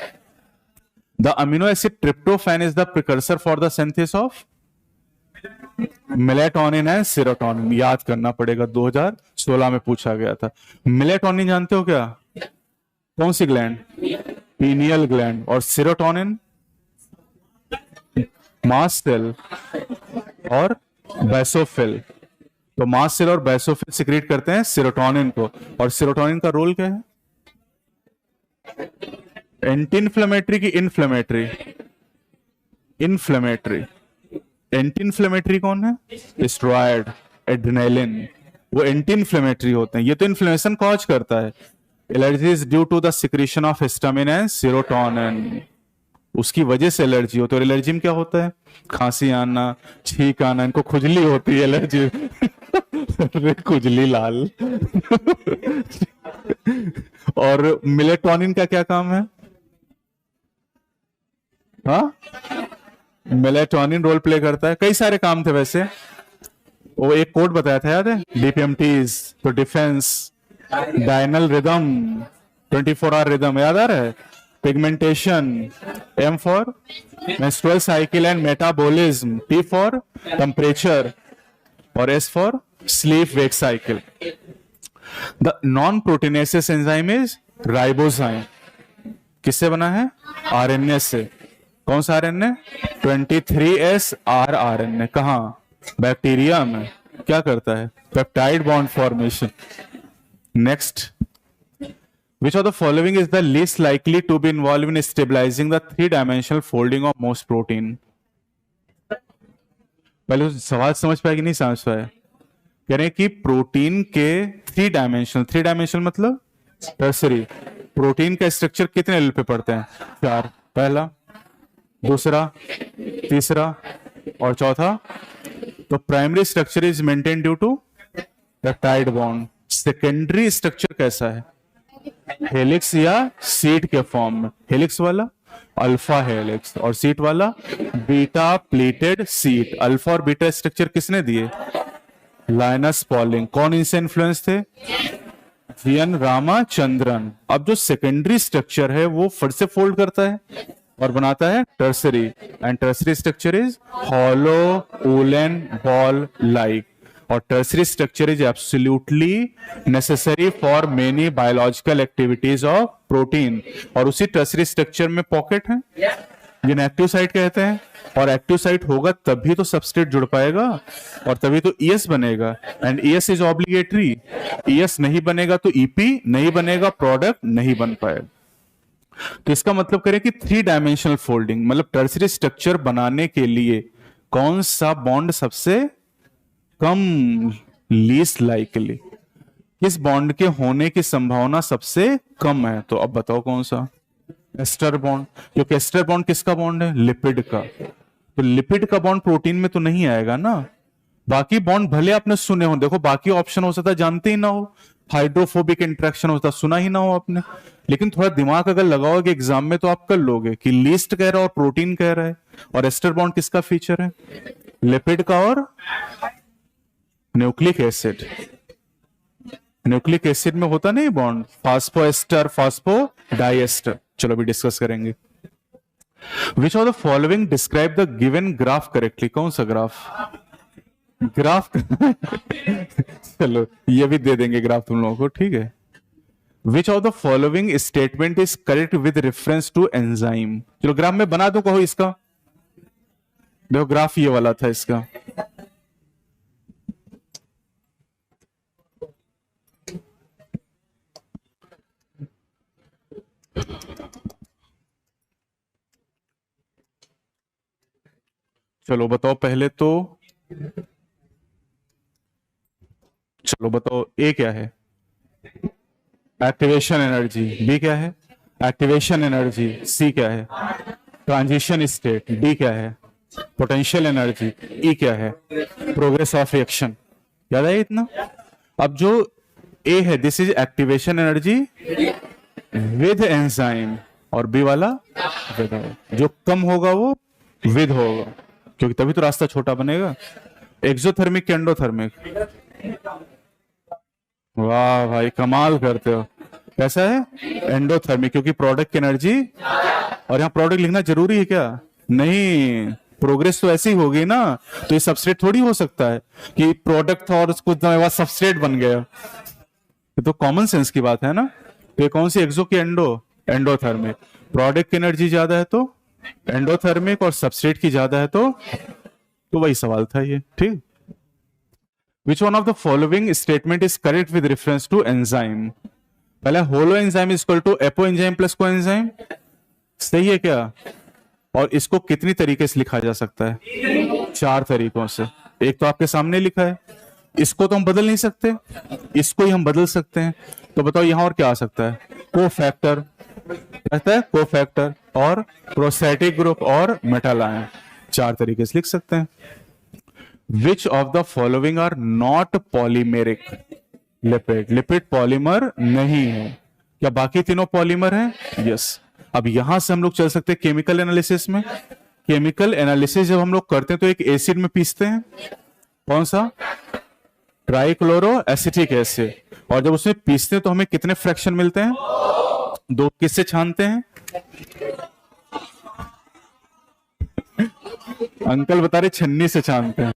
The amino acid tryptophan is the precursor for the synthesis of melatonin and serotonin. याद करना पड़ेगा, 2016 में पूछा गया था। मेलेटोनिन जानते हो क्या? कौन सी ग्लैंड? Pineal gland. और सेरोटोनिन मास्ट सेल और बेसोफिल। तो मास्ट सेल और बेसोफिल सिक्रीट करते हैं सेरोटोनिन को। और सेरोटोनिन का रोल क्या है? एंटी इंफ्लेमेटरी की इन्फ्लेमेटरी? इन्फ्लेमेटरी। एंटी इंफ्लेमेटरी कौन है? स्टेरॉयड, एड्रेनालिन, वो एंटी इंफ्लेमेटरी होते हैं। ये तो इन्फ्लेमेशन कॉज करता है। Allergy is due to the secretion of histamine and serotonin. उसकी वजह से एलर्जी होती है। और एलर्जी में क्या होता है? खांसी आना, छींक आना, इनको खुजली होती है एलर्जी। अरे खुजली लाल। और मेलेटोनिन का क्या काम है? हाँ, मेलेटोनिन रोल प्ले करता है। कई सारे काम थे वैसे। वो एक कोड बताया था, याद है? DPMTs, तो defence, diurnal rhythm, 24 hour rhythm, याद आ रहा है? Pigmentation, M for menstrual cycle and metabolism, T for temperature और S for sleep wake cycle. The non proteinaceous enzyme is ribozyme. किससे बना है? RNA से। कौन सा RNA? 23S RNA। कहां? बैक्टीरिया में। क्या करता है? Peptide bond formation. Next, which of the following is the least likely to be involved in stabilizing the 3-dimensional folding of most protein? पहले सवाल समझ पाए कि नहीं समझ पाए? कह रहे हैं कि प्रोटीन के 3 डायमेंशनल मतलब टर्सरी। प्रोटीन का स्ट्रक्चर कितने लेवल पे पढ़ते हैं? 4। पहला, दूसरा, तीसरा और चौथा। तो primary structure is maintain due to peptide bond. Secondary structure कैसा है? हेलिक्स या सीट के फॉर्म में। हेलिक्स वाला अल्फा हेलिक्स और सीट वाला बीटा प्लेटेड सीट। अल्फा और बीटा स्ट्रक्चर किसने दिए? Linus Pauling. कौन इनसे इन्फ्लुएंस थे? GN रामाचंद्रन। अब जो सेकेंडरी स्ट्रक्चर है वो फट से फोल्ड करता है? और बनाता है tertiary, and tertiary structure is hollow woollen ball like, और tertiary structure is absolutely necessary for many biological activities of protein. और उसी टर्सरी स्ट्रक्चर में पॉकेट है जिन्हें एक्टिव साइट कहते हैं, और एक्टिव साइट होगा तभी तो सबस्ट्रेट जुड़ पाएगा और तभी तो ईएस बनेगा, and ES is obligatory. ES नहीं बनेगा तो ईपी नहीं बनेगा, प्रोडक्ट नहीं बन पाएगा। तो इसका मतलब करें कि 3 डायमेंशनल फोल्डिंग, मतलब टर्सरी स्ट्रक्चर बनाने के लिए कौन सा बॉन्ड सबसे कम, लीस्ट लाइकली, किस बॉन्ड के होने की संभावना सबसे कम है? तो अब बताओ कौन सा? Ester bond. क्योंकि एस्टर बॉन्ड किसका बॉन्ड है? लिपिड का। तो लिपिड का बॉन्ड प्रोटीन में तो नहीं आएगा ना। बाकी बॉन्ड भले आपने सुने हो, देखो बाकी ऑप्शन हो सकता है जानते ही ना हो, हाइड्रोफोबिक इंटरेक्शन होता सुना ही ना हो आपने, लेकिन थोड़ा दिमाग अगर लगाओगे एग्जाम में तो आप कर लोगे कि लीस्ट कह रहा है और प्रोटीन कह रहा है, और एस्टर बॉन्ड किसका फीचर है? लिपिड का और न्यूक्लिक एसिड। न्यूक्लिक एसिड में होता नहीं बॉन्ड, फास्फोएस्टर फास्फोडाइएस्टर। चलो अभी डिस्कस करेंगे। विच of the following describe the given graph correctly? कौन सा ग्राफ? ग्राफ चलो ये भी दे देंगे ग्राफ तुम लोगों को, ठीक है। Which of the following statement is correct with reference to enzyme? चलो ग्राफ में बना दो, कहो इसका। देखो ग्राफ ये वाला था इसका, चलो बताओ पहले तो, चलो बताओ ए क्या है? Activation energy. बी क्या है? Activation energy. सी क्या है? Transition state. डी क्या है? Potential energy. ई क्या है? Progress of reaction. याद है इतना? अब जो ए है this is activation energy with enzyme, और बी वाला विदाउट। जो कम होगा वो विद होगा, क्योंकि तभी तो रास्ता छोटा बनेगा। एक्सोथर्मिक के एंडोथर्मिक? वाह भाई कमाल करते हो। कैसा है? एंडोथर्मिक, क्योंकि प्रोडक्ट की एनर्जी, और यहाँ प्रोडक्ट लिखना जरूरी है क्या? नहीं, प्रोग्रेस तो ऐसी होगी ना, तो ये सबस्ट्रेट थोड़ी हो सकता है कि प्रोडक्ट था और उसको बाद सबस्ट्रेट बन गया। ये तो कॉमन सेंस की बात है ना। तो ये कौन सी? एक्सो की एंडो? एंडोथर्मिक। प्रोडक्ट की एनर्जी ज्यादा है तो एंडोथर्मिक, और सबस्ट्रेट की ज्यादा है तो वही सवाल था ये, ठीक। Which one of the following statement is correct with reference to enzyme? पहला holoenzyme is equal to apoenzyme plus coenzyme, सही है क्या? और इसको कितनी तरीके से लिखा जा सकता है? 4 तरीकों से। एक तो आपके सामने लिखा है, इसको तो हम बदल नहीं सकते, इसको ही हम बदल सकते हैं। तो बताओ यहां और क्या आ सकता है? कोफैक्टर कहता है, कोफैक्टर और प्रोस्थेटिक ग्रुप और मेटल आयन। 4 तरीके से लिख सकते हैं। Which of the following are not polymeric lipid? Lipid polymer नहीं है। क्या बाकी तीनों पॉलीमर हैं? यस। अब यहां से हम लोग चल सकते हैं केमिकल एनालिसिस में। केमिकल एनालिसिस जब हम लोग करते हैं तो एक एसिड में पीसते हैं, कौन सा? Trichloro acetic acid. और जब उसमें पीसते हैं तो हमें कितने फ्रैक्शन मिलते हैं? 2। किससे छानते हैं? अंकल बता रहे छन्नी से छानते हैं।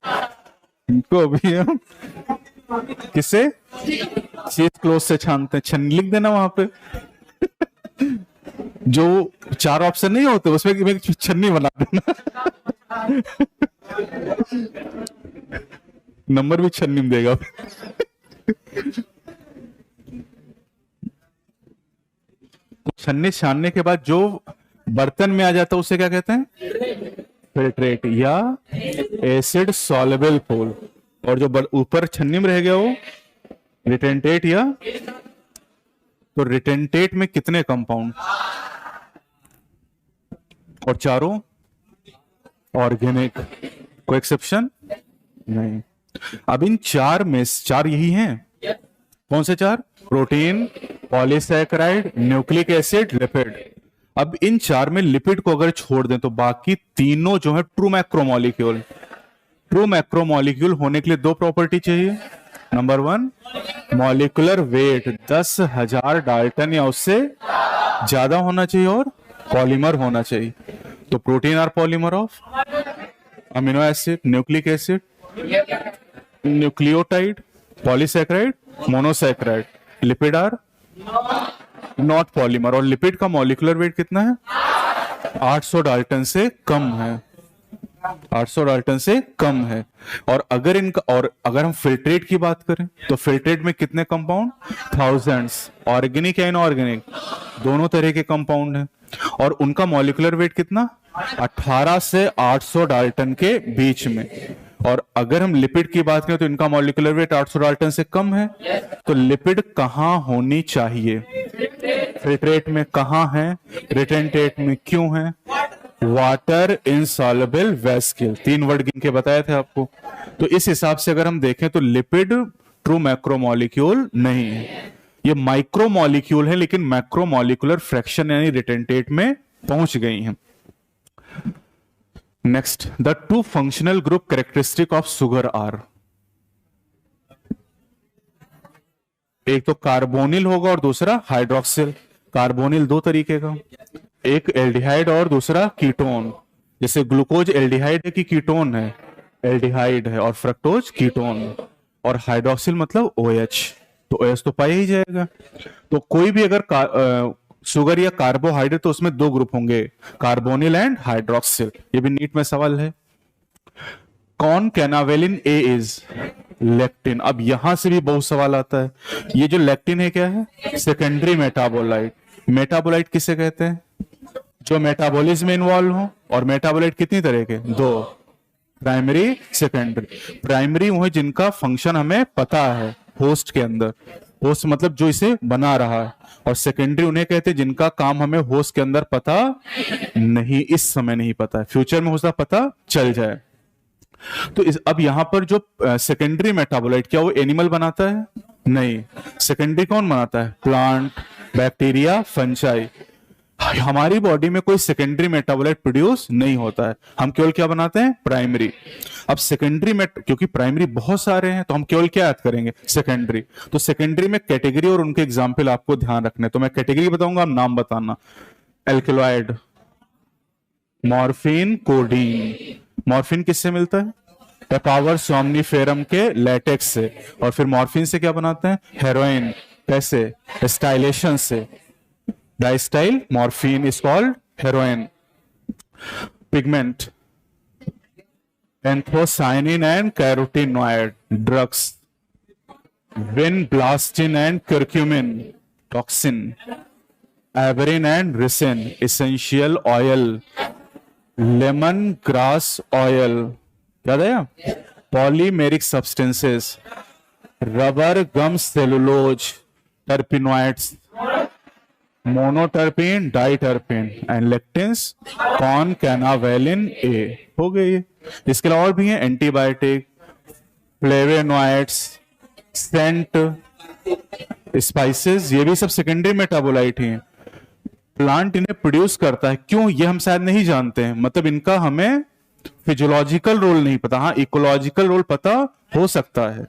इनको अभी हम किससे? चीज क्लोज से छानते हैं। छन्नी लिख देना वहां पे। जो 4 ऑप्शन नहीं होते उसमें छन्नी बना देना। नंबर भी छन्नी में देगा। छन्नी छानने के बाद जो बर्तन में आ जाता है उसे क्या कहते हैं? फिल्ट्रेट या एसिड सॉल्युबल पूल। और जो ऊपर छन्नी में रह गया वो रिटेंटेट या, तो रिटेंटेट में कितने कंपाउंड? और चारों ऑर्गेनिक, कोई एक्सेप्शन नहीं। अब इन 4 में 4 यही हैं। कौन से 4? Protein, polysaccharide, nucleic acid, lipid. अब इन 4 में लिपिड को अगर छोड़ दें तो बाकी तीनों जो है ट्रू मैक्रोमोलिक्यूल। ट्रू मैक्रोमोलिक्यूल होने के लिए 2 प्रॉपर्टी चाहिए। नंबर 1 मॉलिक्यूलर वेट 10,000 डाल्टन या उससे ज्यादा होना चाहिए, और पॉलीमर होना चाहिए। तो protein are polymer of amino acid, nucleic acid, nucleotide, polysaccharide, monosaccharide. Lipid are not polymer. और लिपिड का मॉलिक्यूलर वेट कितना है? 800 डाल्टन से कम है, 800 डाल्टन से कम है। और अगर हम फिल्ट्रेट की बात करें तो फिल्ट्रेट में कितने कंपाउंड? थाउजेंड्स। ऑर्गेनिक या इनऑर्गेनिक, दोनों तरह के कंपाउंड हैं। और उनका मॉलिक्यूलर वेट कितना? 18 से 800 डाल्टन के बीच में। और अगर हम लिपिड की बात करें तो इनका मॉलिक्यूलर वेट 800 डाल्टन से कम है। तो लिपिड कहां होनी चाहिए? फिल्ट्रेट में कहां है? रिटेंटेट में क्यों है? वाटर इनसॉल्युबल वेस्किल, 3 वर्ड गिन के बताए थे आपको। तो इस हिसाब से अगर हम देखें तो लिपिड ट्रू मैक्रोमोलिक्यूल नहीं है, ये माइक्रोमोलिक्यूल है, लेकिन मैक्रोमोलिकुलर फ्रैक्शन यानी रिटेंटेट में पहुंच गई हैं। Next, the 2 functional group characteristic of sugar are. एक तो कार्बोनिल होगा और दूसरा हाइड्रोक्सिल। कार्बोनिल 2 तरीके का, एक एल्डिहाइड और दूसरा कीटोन। जैसे ग्लूकोज एल्डिहाइड है कि कीटोन है? एल्डिहाइड है। और फ्रक्टोज कीटोन। और हाइड्रोक्सिल मतलब OH, तो OH तो पाया ही जाएगा। तो कोई भी अगर शुगर या कार्बोहाइड्रेट तो उसमें 2 ग्रुप होंगे, कार्बोनिल एंड हाइड्रोक्सिल। ये भी नीट में सवाल है। कौन कैनावेलिन A इज लेक्टिन। अब यहां से भी बहुत सवाल आता है। ये जो लेक्टिन है क्या है? Secondary metabolite. मेटाबोलाइट किसे कहते हैं? जो मेटाबॉलिज्म में इन्वॉल्व हो। और मेटाबोलाइट कितनी तरह के? 2, प्राइमरी सेकेंडरी। प्राइमरी वो है जिनका फंक्शन हमें पता है होस्ट के अंदर, होस्ट मतलब जो इसे बना रहा है। और सेकेंडरी उन्हें कहते हैं जिनका काम हमें होस्ट के अंदर पता नहीं, इस समय नहीं पता है, फ्यूचर में हो सकता पता चल जाए। तो अब यहां पर जो सेकेंडरी मेटाबोलाइट, क्या वो एनिमल बनाता है? नहीं। सेकेंडरी कौन बनाता है? Plant, bacteria, fungi. हमारी बॉडी में कोई सेकेंडरी मेटाबोलाइट प्रोड्यूस नहीं होता है, हम केवल क्या बनाते हैं? प्राइमरी। अब सेकेंडरी में, क्योंकि प्राइमरी बहुत सारे हैं तो हम केवल क्या याद करेंगे? सेकेंडरी। तो सेकेंडरी में कैटेगरी और उनके एग्जाम्पल आपको ध्यान रखने, तो मैं कैटेगरी बताऊंगा, आप नाम बताना। Alkaloid, morphine, codeine. मॉर्फिन किससे मिलता है? पेपावर सोमनिफेरम के लेटेक्स से। और फिर मॉर्फिन से क्या बनाते हैं? हेरोइन। कैसे? स्टाइलेशन से। Diacetyl morphine is called heroin. Pigment, anthocyanin and carotenoid drugs. Vinblastine and curcumin toxin. Abrin and ricin essential oil. Lemon grass oil, याद है? Polymeric substances, rubber, gum, cellulose, terpenoids, monoterpene, diterpene and lectins, concanavalin A। हो गई। इसके अलावा और भी हैं, antibiotic, flavonoids, Saint, spices, ये भी सब सेकेंडरी मेटाबोलाइट हैं। प्लांट इन्हें प्रोड्यूस करता है, क्यों ये हम शायद नहीं जानते हैं, मतलब इनका हमें फिजियोलॉजिकल रोल नहीं पता। हाँ, इकोलॉजिकल रोल पता हो सकता है।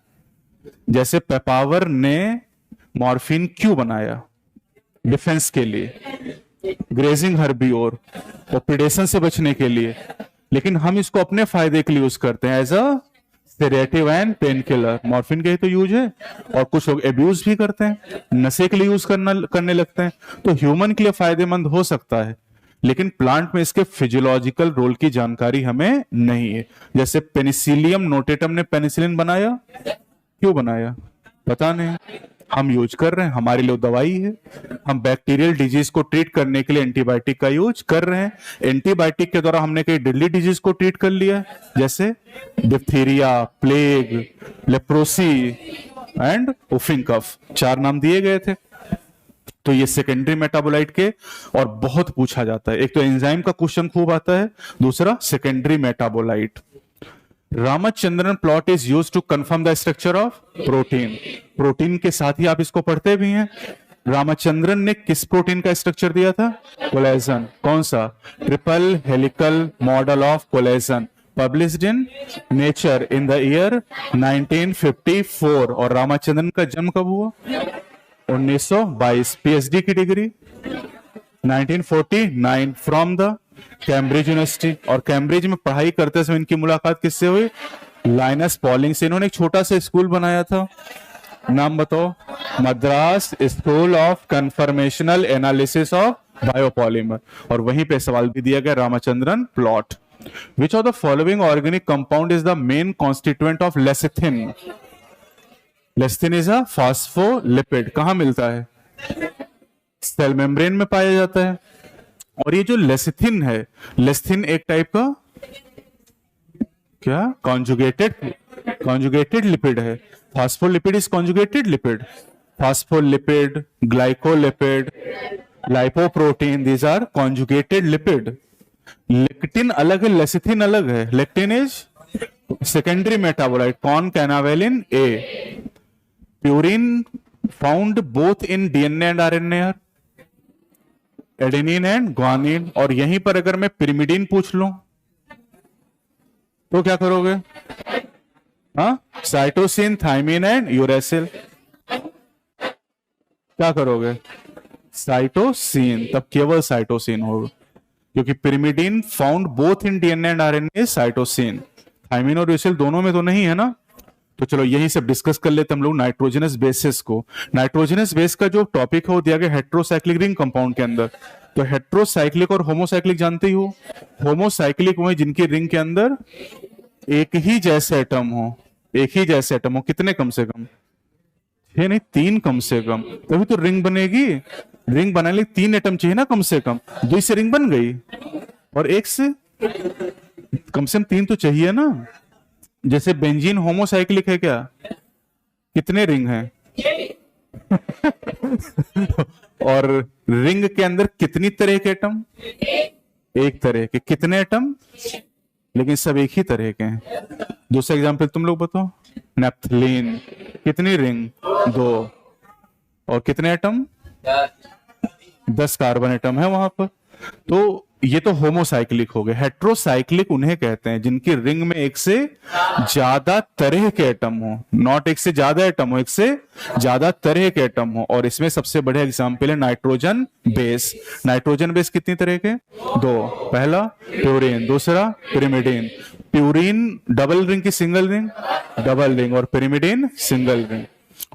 जैसे पेपावर ने मॉर्फिन क्यों बनाया? डिफेंस के लिए, ग्रेजिंग हर्बियोर और प्रेडेशन से बचने के लिए। लेकिन हम इसको अपने फायदे के लिए यूज करते हैं, as a sedative and painkiller. Morphine का ही तो यूज है। और कुछ लोग एब्यूज भी करते हैं, नशे के लिए यूज करने लगते हैं। तो ह्यूमन के लिए फायदेमंद हो सकता है, लेकिन प्लांट में इसके फिजियोलॉजिकल रोल की जानकारी हमें नहीं है। जैसे पेनिसिलियम नोटेटम ने पेनिसिलिन बनाया, क्यों बनाया? पता नहीं। हम यूज कर रहे हैं, हमारे लिए दवाई है। हम बैक्टीरियल डिजीज को ट्रीट करने के लिए एंटीबायोटिक का यूज कर रहे हैं। एंटीबायोटिक के द्वारा हमने कई डेडली डिजीज को ट्रीट कर लिया, जैसे डिप्थीरिया, प्लेग, लेप्रोसी एंड वुफिंग कफ, 4 नाम दिए गए थे। तो ये सेकेंडरी मेटाबोलाइट के, और बहुत पूछा जाता है। एक तो एंजाइम का क्वेश्चन खूब आता है, दूसरा secondary metabolite. Ramachandran plot is use to confirm the structure of protein. Protein के साथ ही आप इसको पढ़ते भी हैं। रामचंद्रन ने किस प्रोटीन का स्ट्रक्चर दिया था? कोलेजन। कौन सा? Triple helical model of collagen, published in nature in the year 1954। और रामचंद्रन का जन्म कब हुआ? 1922। पीएचडी की degree 1949 from the Cambridge university, और कैम्ब्रिज में पढ़ाई करते समय इनकी मुलाकात किससे हुई? लाइनस पॉलिंग से। इन्होंने एक छोटा सा स्कूल बनाया था, नाम बताओ? Madras school of conformational analysis of biopolymer. और वहीं पे सवाल भी दिया गया, Ramachandran plot. Which of the following organic compound is the main constituent of lecithin? Lecithin is a phospholipid. कहां मिलता है? सेल मेम्ब्रेन में पाया जाता है। और ये जो लेसिथिन है, लेसिथिन एक टाइप का क्या? कॉन्जुगेटेड लिपिड है। Phospholipid is conjugated lipid. Phospholipid, glycolipid, lipoprotein, these are conjugated lipid. Lectin अलग है, लेसिथिन अलग है। Lectin is secondary metabolite, concanavalin A. Purine found both in DNA and RNA, adenine and guanine. और यहीं पर अगर मैं पिरिमिडीन पूछ लूं तो क्या करोगे? हाँ, साइटोसिन, थाइमिन एंड यूरेसिल। क्या करोगे? साइटोसिन, तब केवल साइटोसिन होगा, क्योंकि pyrimidine found both in DNA and RNA, cytosine. Thymine और यूरेसिल दोनों में तो नहीं है ना। तो चलो यही सब डिस्कस कर लेते हम लोग नाइट्रोजनस बेसिस को। नाइट्रोजनस बेस का जो टॉपिक है वो दिया गया हेट्रोसाइक्लिक रिंग कंपाउंड के अंदर। तो हेट्रोसाइक्लिक और होमोसाइक्लिक जानते ही हो। होमोसाइक्लिक वो है जिनकी रिंग के अंदर एक ही जैसे एटम हो, एक ही जैसे एटम हो। कितने? कम से कम 6 नहीं, 3 कम से कम, तभी तो रिंग बनेगी। रिंग बनाने लिए 3 एटम चाहिए ना कम से कम। 2 से रिंग बन गई, और 1 से कम से कम 3 तो चाहिए ना। जैसे बेंजीन होमोसाइक्लिक है क्या? कितने रिंग हैं? और रिंग के अंदर कितनी तरह के एटम? एक तरह के। कितने एटम? लेकिन सब एक ही तरह के हैं। दूसरा एग्जांपल तुम लोग बताओ। नेप्थलीन, कितनी रिंग? 2। और कितने एटम? 10 कार्बन एटम है वहां पर। तो ये तो होमोसाइक्लिक हो गए। हेट्रोसाइक्लिक उन्हें कहते हैं जिनकी रिंग में एक से ज्यादा तरह के एटम हो, नॉट एक से ज्यादा एटम हो, एक से ज्यादा तरह के एटम हो। और इसमें सबसे बढ़िया एग्जांपल है नाइट्रोजन बेस। नाइट्रोजन बेस कितनी तरह के? 2। पहला प्यूरिन, दूसरा पिरिमिडीन। प्यूरिन डबल रिंग की सिंगल रिंग? Double ring. और पिरिमिडीन सिंगल रिंग।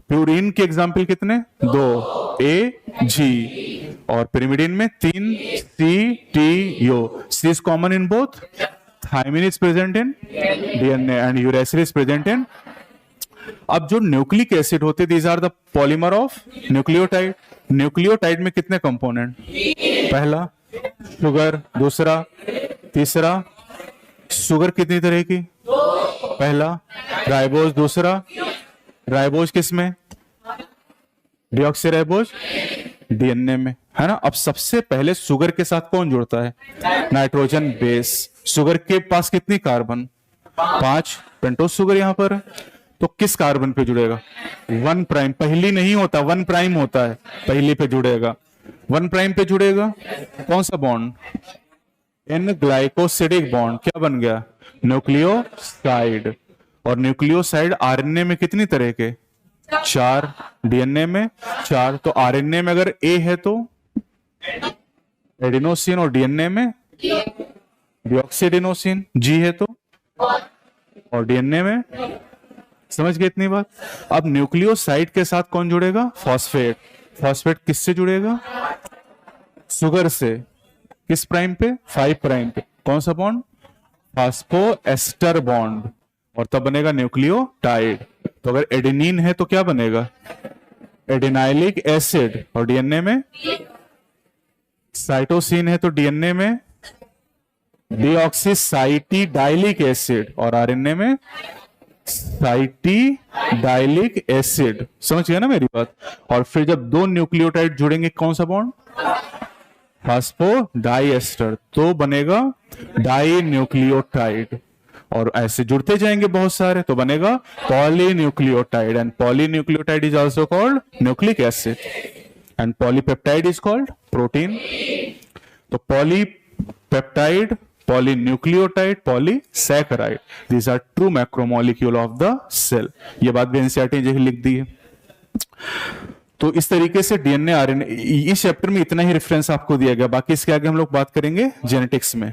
प्यूरिन के एग्जाम्पल कितने? 2, ए जी। और पिरिमिडीन में 3, C T U. C is common in both. Thymine is present in DNA and uracil is present in. अब जो nucleic acid होते, these are the polymer of nucleotide. Nucleotide में कितने component? पहला sugar, दूसरा, तीसरा। शुगर कितनी तरह की? पहला राइबोज, दूसरा राइबोज किसमें? डीऑक्सीराइबोज डीएनए में, है ना। अब सबसे पहले शुगर के साथ कौन जुड़ता है? Nitrogen base. शुगर के पास कितनी कार्बन? 5। पेंटोस शुगर यहां पर। तो किस कार्बन पे जुड़ेगा? 1 प्राइम। पहली नहीं होता, 1 प्राइम होता है। पहली पे जुड़ेगा, 1 प्राइम पे जुड़ेगा। कौन सा बॉन्ड? N glycosidic bond. क्या बन गया? न्यूक्लियोसाइड। और न्यूक्लियोसाइड आरएनए में कितनी तरह के? 4। डीएनए में 4। तो आरएनए में अगर ए है तो एडिनोसिन, और डीएनए में डीऑक्सीएडिनोसिन। जी है तो, और डीएनए में। समझ गए इतनी बात? अब न्यूक्लियोसाइड के साथ कौन जुड़ेगा? फॉस्फेट। फॉस्फेट किससे जुड़ेगा? शुगर से। किस प्राइम पे? 5 प्राइम पे। कौन सा बॉन्ड? फास्फोएस्टर बॉन्ड। और तब बनेगा न्यूक्लियोटाइड। तो अगर एडेनिन है तो क्या बनेगा? एडेनाइलिक एसिड। और डीएनए में साइटोसिन है तो डीएनए में डीऑक्सीसाइटिडाइलिक एसिड। और आरएनए में साइटिडाइलिक एसिड। समझ गया ना मेरी बात? और फिर जब 2 न्यूक्लियोटाइड जुड़ेंगे, कौन सा बॉन्ड? फास्फोडाइएस्टर। तो बनेगा डाई न्यूक्लियोटाइड। और ऐसे जुड़ते जाएंगे बहुत सारे, तो बनेगा polynucleotide. And polynucleotide is also called nucleic acid. And polypeptide is called protein. तो polypeptide, polynucleotide, polysaccharide, these are true macromolecule of the cell. ये बात भी एनसीईआरटी ने लिख दी है। तो इस तरीके से डीएनए आरएनए, इस चैप्टर में इतना ही रेफरेंस आपको दिया गया, बाकी इसके आगे हम लोग बात करेंगे जेनेटिक्स में।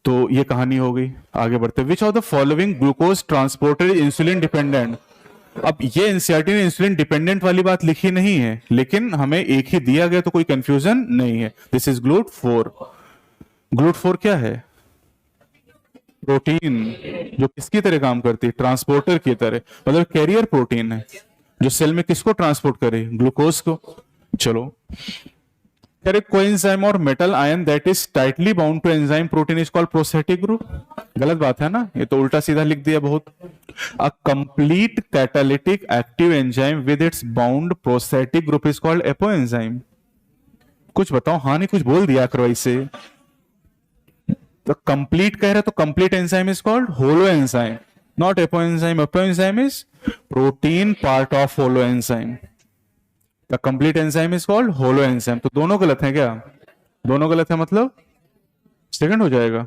तो ये कहानी हो गई, आगे बढ़ते। विच of the following glucose transporter is insulin dependent. अब ये एनसीईआरटी ने इंसुलिन डिपेंडेंट वाली बात लिखी नहीं है, लेकिन हमें एक ही दिया गया तो कोई कंफ्यूजन नहीं है। This is GLUT4। GLUT4 क्या है? प्रोटीन जो किसकी तरह काम करती है? ट्रांसपोर्टर की तरह, मतलब कैरियर प्रोटीन है जो सेल में किसको ट्रांसपोर्ट करे? ग्लूकोज को। चलो, कोएंजाइम और metal ion that is tightly bound to enzyme protein is called prosthetic group. गलत बात है ना, ये तो उल्टा सीधा लिख दिया बहुत। A complete catalytic active enzyme with its bound prosthetic group is called apo enzyme. कुछ बताओ, हाँ नहीं कुछ बोल दिया करो ऐसे। तो कंप्लीट कह रहे तो complete enzyme is called holo enzyme, not apo enzyme. Apo enzyme is protein part of holo enzyme. The complete enzyme is called holo enzyme. तो दोनों गलत है क्या? दोनों गलत है, मतलब सेकंड हो जाएगा।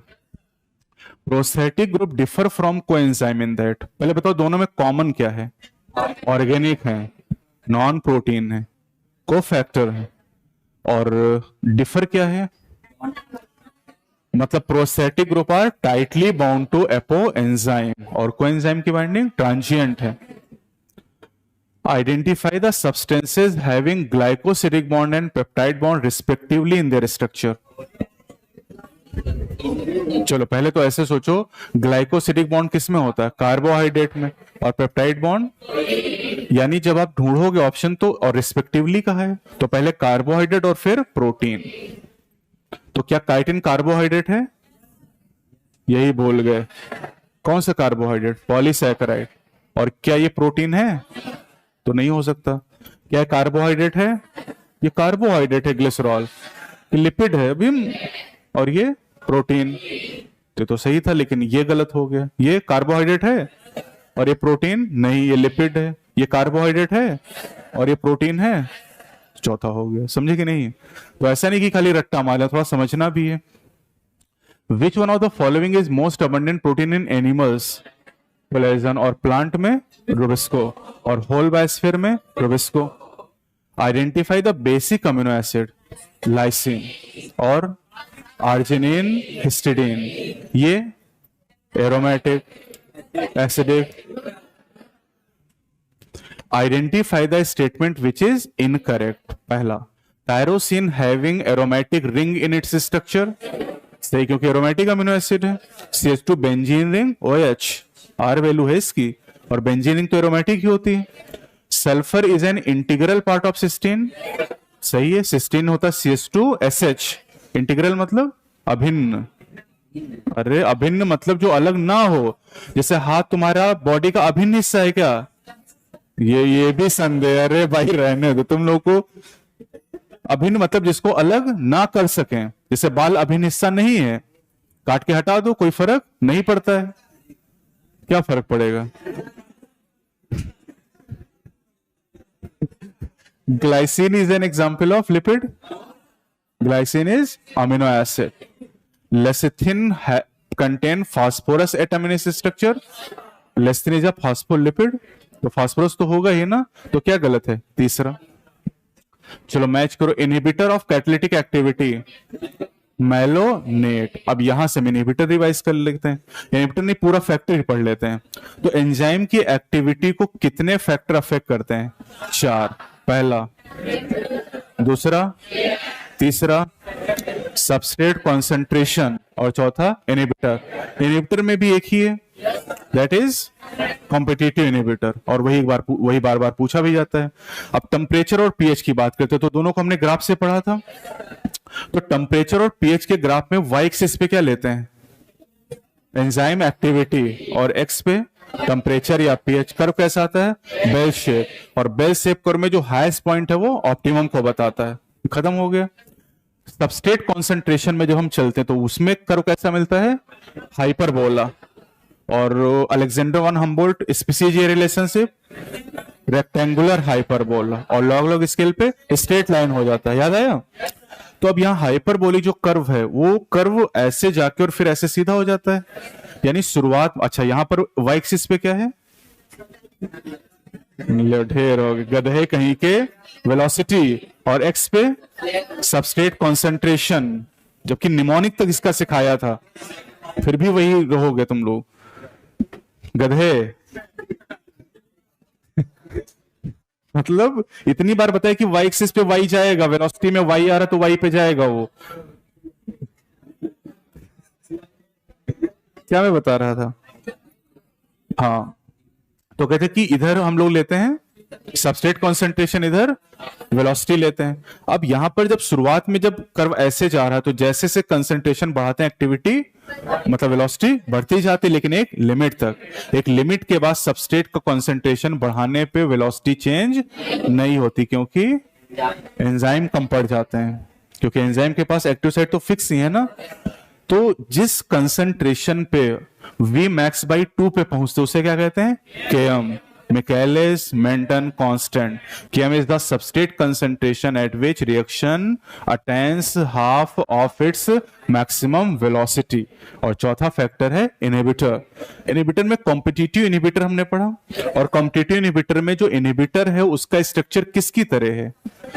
Prosthetic group differ from coenzyme in that. पहले बताओ दोनों में कॉमन क्या है? ऑर्गेनिक है, नॉन प्रोटीन है, कोफैक्टर है, और डिफर क्या है? मतलब prosthetic group are tightly bound to apoenzyme और कोएंजाइम की बाइंडिंग ट्रांजिएंट है। Identify the substances having glycosidic bond and peptide bond respectively in their structure. चलो पहले तो ऐसे सोचो, ग्लाइकोसिडिक बॉन्ड किस में होता है? कार्बोहाइड्रेट में। और पेप्टाइड बॉन्ड यानी जब आप ढूंढोगे ऑप्शन तो, और रिस्पेक्टिवली कहा है तो पहले कार्बोहाइड्रेट और फिर प्रोटीन। तो क्या काइटिन कार्बोहाइड्रेट है? यही बोल गए। कौन सा कार्बोहाइड्रेट? पॉलीसैकेराइड। और क्या ये प्रोटीन है? तो नहीं हो सकता। क्या कार्बोहाइड्रेट है? ये कार्बोहाइड्रेट है, ग्लिसरॉल। ये लिपिड है अभी, और ये प्रोटीन। तो सही था, लेकिन ये गलत हो गया। ये कार्बोहाइड्रेट है और ये प्रोटीन नहीं, ये लिपिड है। ये कार्बोहाइड्रेट है और ये प्रोटीन है, चौथा हो गया। समझे कि नहीं? तो ऐसा नहीं कि खाली रट्टा मारा, थोड़ा समझना भी है। Which one of the following is most abundant protein in animals? Collagen. और प्लांट में रूबिस्को, और होल बायोस्फीयर में RuBisCO. Identify the basic amino acid. Lysine और आर्जिनिन, हिस्टिडीन। ये aromatic, acidic. Identify the statement which is incorrect. पहला, tyrosine having aromatic ring in its structure. सही, क्योंकि aromatic amino acid है। CH2 benzene ring, OH R value है इसकी, और benzene ring तो एरोमेटिक ही होती है। Sulphur is an integral part of cysteine. सही है, सिस्टीन होता है CH2SH। इंटीग्रल मतलब अभिन्न। अरे अभिन्न मतलब जो अलग ना हो, जैसे हाथ तुम्हारा बॉडी का अभिन्न हिस्सा है क्या? ये भी संदेह। अरे भाई रहने दो, तुम लोग को अभिन्न मतलब जिसको अलग ना कर सकें। जैसे बाल अभिन्न हिस्सा नहीं है, काट के हटा दो, कोई फर्क नहीं पड़ता है। क्या फर्क पड़ेगा? Glycine is an example of lipid. Glycine is amino acid. Lecithin contain phosphorus at amino acid structure. Lecithin is a phospholipid. तो फास्फोरस तो होगा ही ना, तो क्या गलत है? तीसरा। चलो मैच करो। Inhibitor of catalytic activity, malonate. अब यहां से इनहिबिटर रिवाइज कर लेते हैं। इनहिबिटर नहीं, पूरा फैक्टर पढ़ लेते हैं। तो एंजाइम की एक्टिविटी को कितने फैक्टर अफेक्ट करते हैं? 4। पहला, दूसरा, तीसरा सबस्ट्रेट कॉन्सेंट्रेशन, और चौथा इनहिबिटर। इनहिबिटर में भी एक ही है, दैट इज कॉम्पिटिटिव इनहिबिटर, और वही बार बार पूछा भी जाता है। अब टेम्परेचर और पीएच की बात करते हैं, तो दोनों को हमने ग्राफ से पढ़ा था। तो टेम्परेचर और पीएच के ग्राफ में y एक्सिस पे क्या लेते हैं? एंजाइम एक्टिविटी, और x पे टेम्परेचर या पीएच। कर्व कैसा आता है? बेल शेप, और बेल शेप कर्व में जो हाईएस्ट पॉइंट है वो ऑप्टिमम को बताता है। खत्म हो गया। सबस्ट्रेट कॉन्सेंट्रेशन में जब हम चलते हैं तो उसमें कर्व कैसा मिलता है? हाइपरबोला। और Alexander one Humboldt species relationship, rectangular hyperbola, और लॉग लॉग स्केल पे स्ट्रेट लाइन हो जाता है। याद आया? तो अब यहाँ हाइपरबोलिक जो कर्व है वो कर्व ऐसे जाके और फिर ऐसे सीधा हो जाता है, यानी शुरुआत। अच्छा, यहां पर y एक्सिस पे क्या है? लो ढेर हो गए गधे कहीं के। वेलोसिटी और एक्स पे सबस्ट्रेट कॉन्सेंट्रेशन, जबकि निमोनिक तक इसका सिखाया था, फिर भी वही रहोगे तुम लोग गधे। मतलब इतनी बार बताया कि वाई एक्सिस पे वाई जाएगा, वेलोसिटी में वाई आ रहा तो वाई पे जाएगा वो। क्या मैं बता रहा था? हाँ, तो कहते कि इधर हम लोग लेते हैं सबस्ट्रेट कॉन्सेंट्रेशन, इधर वेलोसिटी लेते हैं। अब यहां पर जब शुरुआत में जब कर्व ऐसे जा रहा है तो जैसे से कंसेंट्रेशन बढ़ाते हैं एक्टिविटी मतलब वेलोसिटी बढ़ती जाती है, लेकिन एक लिमिट तक। एक लिमिट के बाद सबस्ट्रेट का कंसेंट्रेशन बढ़ाने पे वेलोसिटी चेंज नहीं होती, क्योंकि एंजाइम कम पड़ जाते हैं, क्योंकि एंजाइम के पास एक्टिव साइट तो फिक्स ही है ना। तो जिस कंसेंट्रेशन पे V max by 2 पे पहुंचते उसे क्या कहते हैं? Km, Michaelis Menten constant. Km is the substrate concentration at which reaction attains half of its maximum velocity. और चौथा फैक्टर है इनहिबिटर। इनहिबिटर में कॉम्पिटिटिव इनहिबिटर हमने पढ़ा, और कॉम्पिटिटिव इनहिबिटर में जो इनहिबिटर है उसका स्ट्रक्चर किसकी तरह है?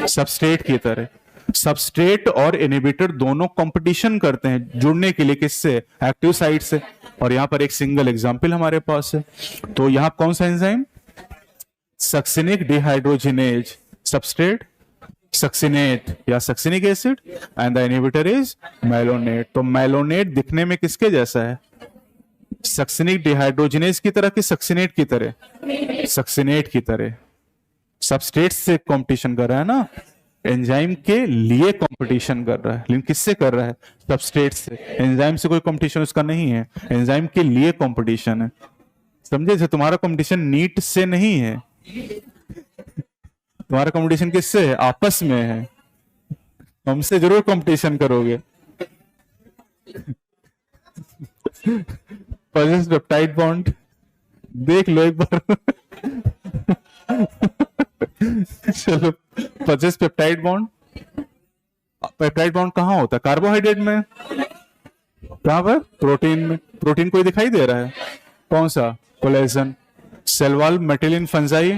सबस्ट्रेट की तरह। सबस्ट्रेट और इनहिबिटर दोनों कंपटीशन करते हैं जुड़ने के लिए, किससे? एक्टिव साइट से। और यहां पर एक सिंगल एग्जांपल हमारे पास है, तो यहां कौन सा enzyme? Succinic dehydrogenase. Substrate succinate या succinic acid, and the inhibitor is malonate. तो मेलोनेट दिखने में किसके जैसा है? सक्सिनिक डिहाइड्रोजिनेज की तरह कि सक्सिनेट की तरह? सक्सिनेट की तरह। सबस्ट्रेट से कंपटीशन कर रहा है ना, एंजाइम के लिए कंपटीशन कर रहा है, लेकिन किससे कर रहा है? सबस्ट्रेट से। एंजाइम से कोई कंपटीशन उसका नहीं है, एंजाइम के लिए कंपटीशन है। समझे? से तुम्हारा कंपटीशन नीट से नहीं है, तुम्हारा कंपटीशन किससे है? आपस में है। हमसे जरूर कंपटीशन करोगे। पॉजिटिव पेप्टाइड बॉन्ड देख लो एक बार। चलो, positive peptide bond, peptide bond कहां होता है? कार्बोहाइड्रेट में। कहां पर? प्रोटीन में। प्रोटीन कोई दिखाई दे रहा है? कौन सा? कोलेजन। सेल वॉल मेटिलिन fungi,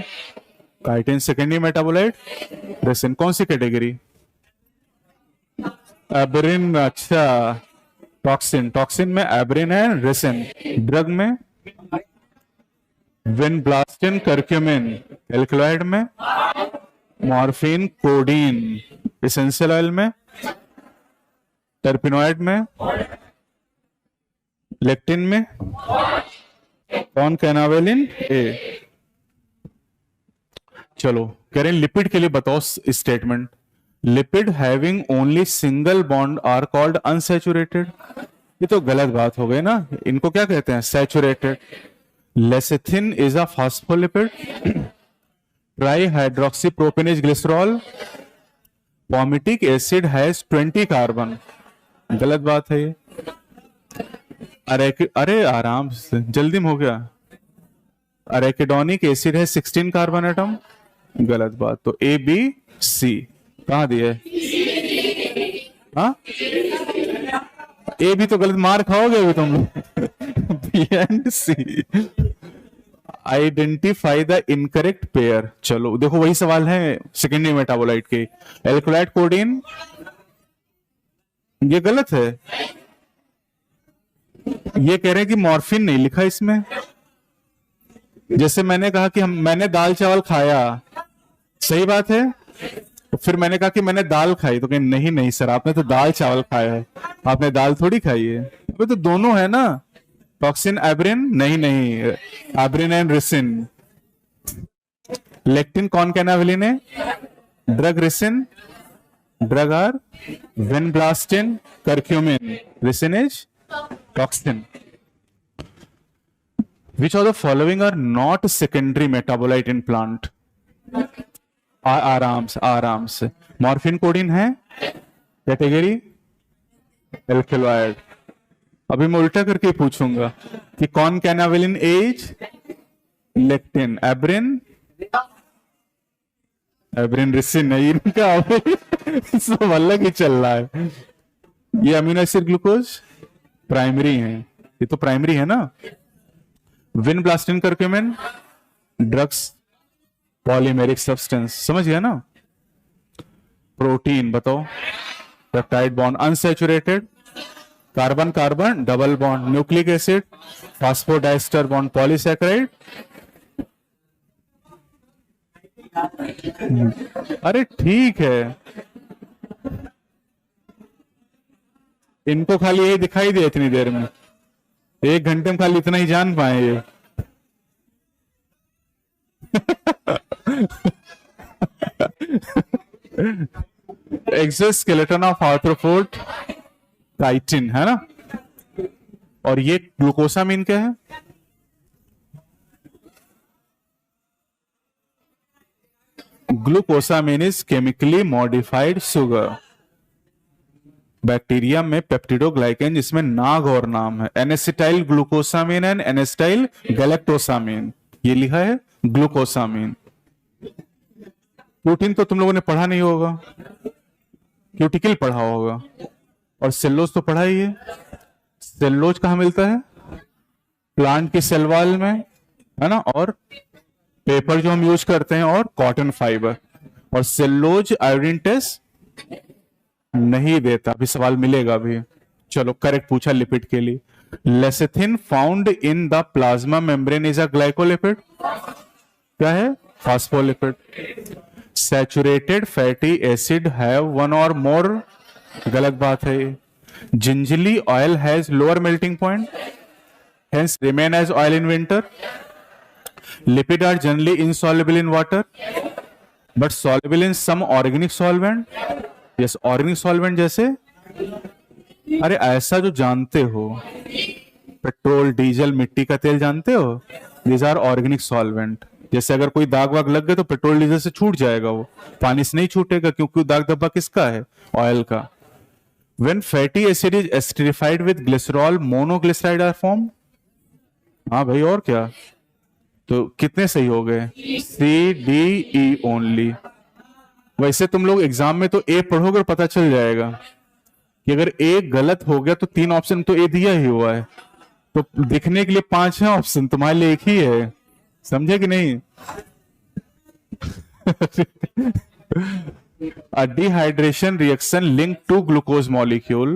chitin secondary metabolite, ricin. कौन सी कैटेगरी? एब्रिन। अच्छा, टॉक्सिन। टॉक्सिन में एब्रिन है, रेसिन। ड्रग में विनब्लास्टिन, करक्यूमिन। एल्कलॉइड में मॉर्फिन, कोडीन। एसेंशियल ऑयल में टर्पिनॉइड में, लेक्टिन में कौन? कैनावेलिन ए। चलो, कह रहे हैं लिपिड के लिए बताओ statement. Lipid having only single bond are called unsaturated. ये तो गलत बात हो गई ना, इनको क्या कहते हैं? Saturated. Lecithin is a phospholipid. Trihydroxypropane glycerol. Palmitic acid has 20 carbon. गलत बात है ये। अरे आराम से, जल्दी में हो गया। अरेकिडोनिक एसिड है 16 कार्बन एटम। गलत बात। तो ए बी सी कहां दिए? हाँ, ए भी तो गलत, मार खाओगे अभी तुम लोग। B and C. Identify the incorrect pair. चलो देखो, वही सवाल है सेकेंडरी मेटाबोलाइट के। एल्कोलाइट कोडीन, ये गलत है। ये कह रहे हैं कि मॉर्फिन नहीं लिखा इसमें। जैसे मैंने कहा कि मैंने दाल चावल खाया, सही बात है। तो फिर मैंने कहा कि मैंने दाल खाई, तो कहीं नहीं नहीं सर, आपने तो दाल चावल खाया है, आपने दाल थोड़ी खाई है। अबे तो दोनों है ना, टॉक्सिन एब्रिन। नहीं नहीं, एब्रिन एंड रेसिन। लेक्टिन कौन कैनावेलिन है? Drug ricin. Drug are vinblastine, curcumin. Ricin is toxin. Which of the following are not secondary metabolite in plant? आराम से। मॉर्फिन कोडीन है कैटेगरी एल्कलॉइड। अभी मैं उल्टा करके पूछूंगा कि कौन कैनावेलिन एज? लेक्टिन। एब्रिन रेसिन नहीं, इनका सब अलग ही चल रहा है। ये अमीनो एसिड ग्लूकोज प्राइमरी है, ये तो प्राइमरी है ना। Vinblastine, curcumin. Drugs polymeric substance, समझ गया ना। प्रोटीन बताओ, peptide bond, unsaturated carbon carbon double bond, nucleic acid, phosphodiester bond, polysaccharide. अरे ठीक है, इनको खाली यही दिखाई दिया इतनी देर में, 1 घंटे में खाली इतना ही जान पाए ये। एक्सोस्केलेटन ऑफ आर्थ्रोपोड काइटिन, है ना। और ये ग्लूकोसामीन क्या है? Glucosamine is chemically modified sugar. Bacteria में पेप्टिडोग्लाइकेन जिसमें नाग और नाम है, एनेसिटाइल ग्लूकोसामीन एंड एनेसिटाइल गैलेक्टोसामीन, ये लिखा है ग्लूकोसामीन। प्रोटीन तो तुम लोगों ने पढ़ा नहीं होगा, क्यूटिकल पढ़ा होगा, और सेल्लोज तो पढ़ा ही है। सेल्लोज कहां मिलता है? प्लांट की सेल वॉल में, है ना। और पेपर जो हम यूज करते हैं, और कॉटन फाइबर। और सेल्लोज आयोडीन टेस्ट नहीं देता, अभी सवाल मिलेगा अभी। चलो करेक्ट पूछा लिपिड के लिए। Lecithin found in the plasma membrane is a glycolipid, क्या है? Phospholipid. Saturated fatty acid have one और मोर, गलत बात है ये। Gingelly oil has lower melting point, hence remain as oil in winter. Lipid are generally insoluble in water, but soluble in some organic solvent. Yes, organic solvent जैसे, अरे ऐसा जो जानते हो, पेट्रोल, डीजल, मिट्टी का तेल जानते हो, these are organic solvent. जैसे अगर कोई दाग वाग लग गए तो पेट्रोल डीजल से छूट जाएगा, वो पानी से नहीं छूटेगा, क्योंकि दाग धब्बा किसका है? ऑयल का। When fatty acid is esterified with glycerol, monoglyceride are formed. हाँ भाई, और क्या? तो कितने सही हो गए? C D E only. वैसे तुम लोग एग्जाम में तो ए पढ़ोगे और पता चल जाएगा कि अगर ए गलत हो गया तो 3 ऑप्शन तो ए दिया ही हुआ है, तो दिखने के लिए 5 है ऑप्शन, तुम्हारे लिए 1 ही है, समझे कि नहीं? A dehydration reaction linked to glucose molecule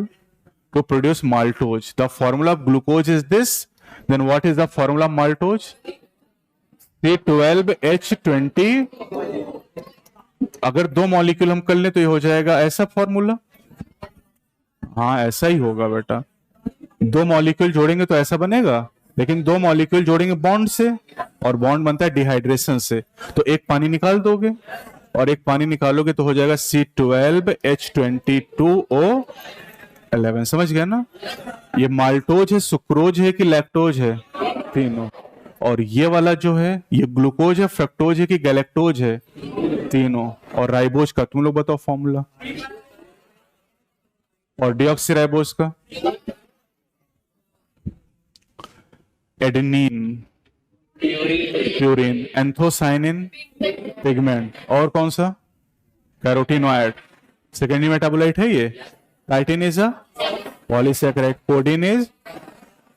to produce maltose. The formula of glucose is this. Then what is the formula of maltose? C12H20। अगर 2 मॉलिक्यूल हम कर लें तो ये हो जाएगा ऐसा फॉर्मूला। हाँ ऐसा ही होगा बेटा, 2 मॉलिक्यूल जोड़ेंगे तो ऐसा बनेगा, लेकिन 2 मॉलिक्यूल जोड़ेंगे बॉन्ड से, और बॉन्ड बनता है डिहाइड्रेशन से, तो एक पानी निकाल दोगे, और एक पानी निकालोगे तो हो जाएगा C12H22O11। समझ गया ना? ये माल्टोज है, सुक्रोज है कि लैक्टोज है? तीनों। और ये वाला जो है ये ग्लूकोज है, फ्रक्टोज है कि गैलेक्टोज है? तीनों। और राइबोज का तुम लोग बताओ फॉर्मूला, और डीऑक्सीराइबोज का? एडेनिन, प्यूरिन, एंथोसाइनिन पिगमेंट, और कौन सा? कैरोटीनॉइड, सेकेंडरी मेटाबोलाइट है ये। Chitin is a polysaccharide, codeine is,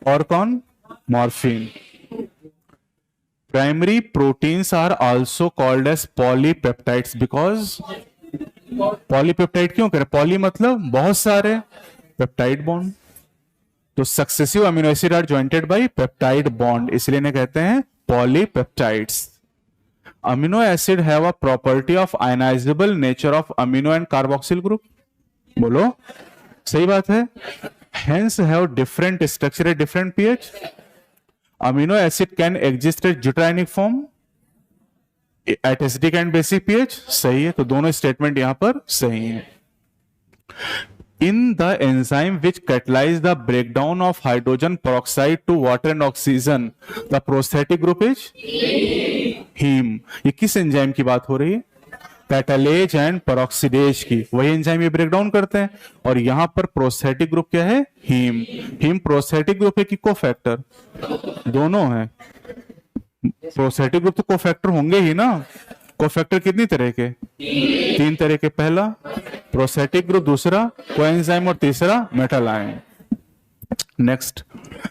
और कौन? Morphine. Primary proteins are also called as polypeptides because, polypeptide क्यों करें? पॉली मतलब बहुत सारे, पेप्टाइड बॉन्ड, तो successive amino acid are jointed by peptide bond, इसलिए इन्हें कहते हैं polypeptides. Amino acid have a property of ionizable nature of amino and carboxyl group. बोलो सही बात है। Hence have different structure at different pH. Amino acid can exist at zwitterionic form at acidic and basic pH. सही है, तो दोनों statement यहां पर सही है। In the enzyme which catalyze the breakdown of hydrogen peroxide to water and oxygen, the prosthetic group is heme। ये किस एंजाइम की बात हो रही है? कैटालेज एंड पेरोक्सीडेज की, वही एंजाइम ये ब्रेकडाउन करते हैं। और यहां पर प्रोस्थेटिक ग्रुप क्या है? हीम। हीम प्रोस्थेटिक ग्रुप है कि कोफैक्टर? दोनों है। प्रोस्थेटिक ग्रुप तो कोफैक्टर होंगे ही ना। कोफैक्टर कितनी तरह के? 3 तरह के। पहला प्रोस्थेटिक ग्रुप, दूसरा कोएंजाइम, और तीसरा metal ion. Next,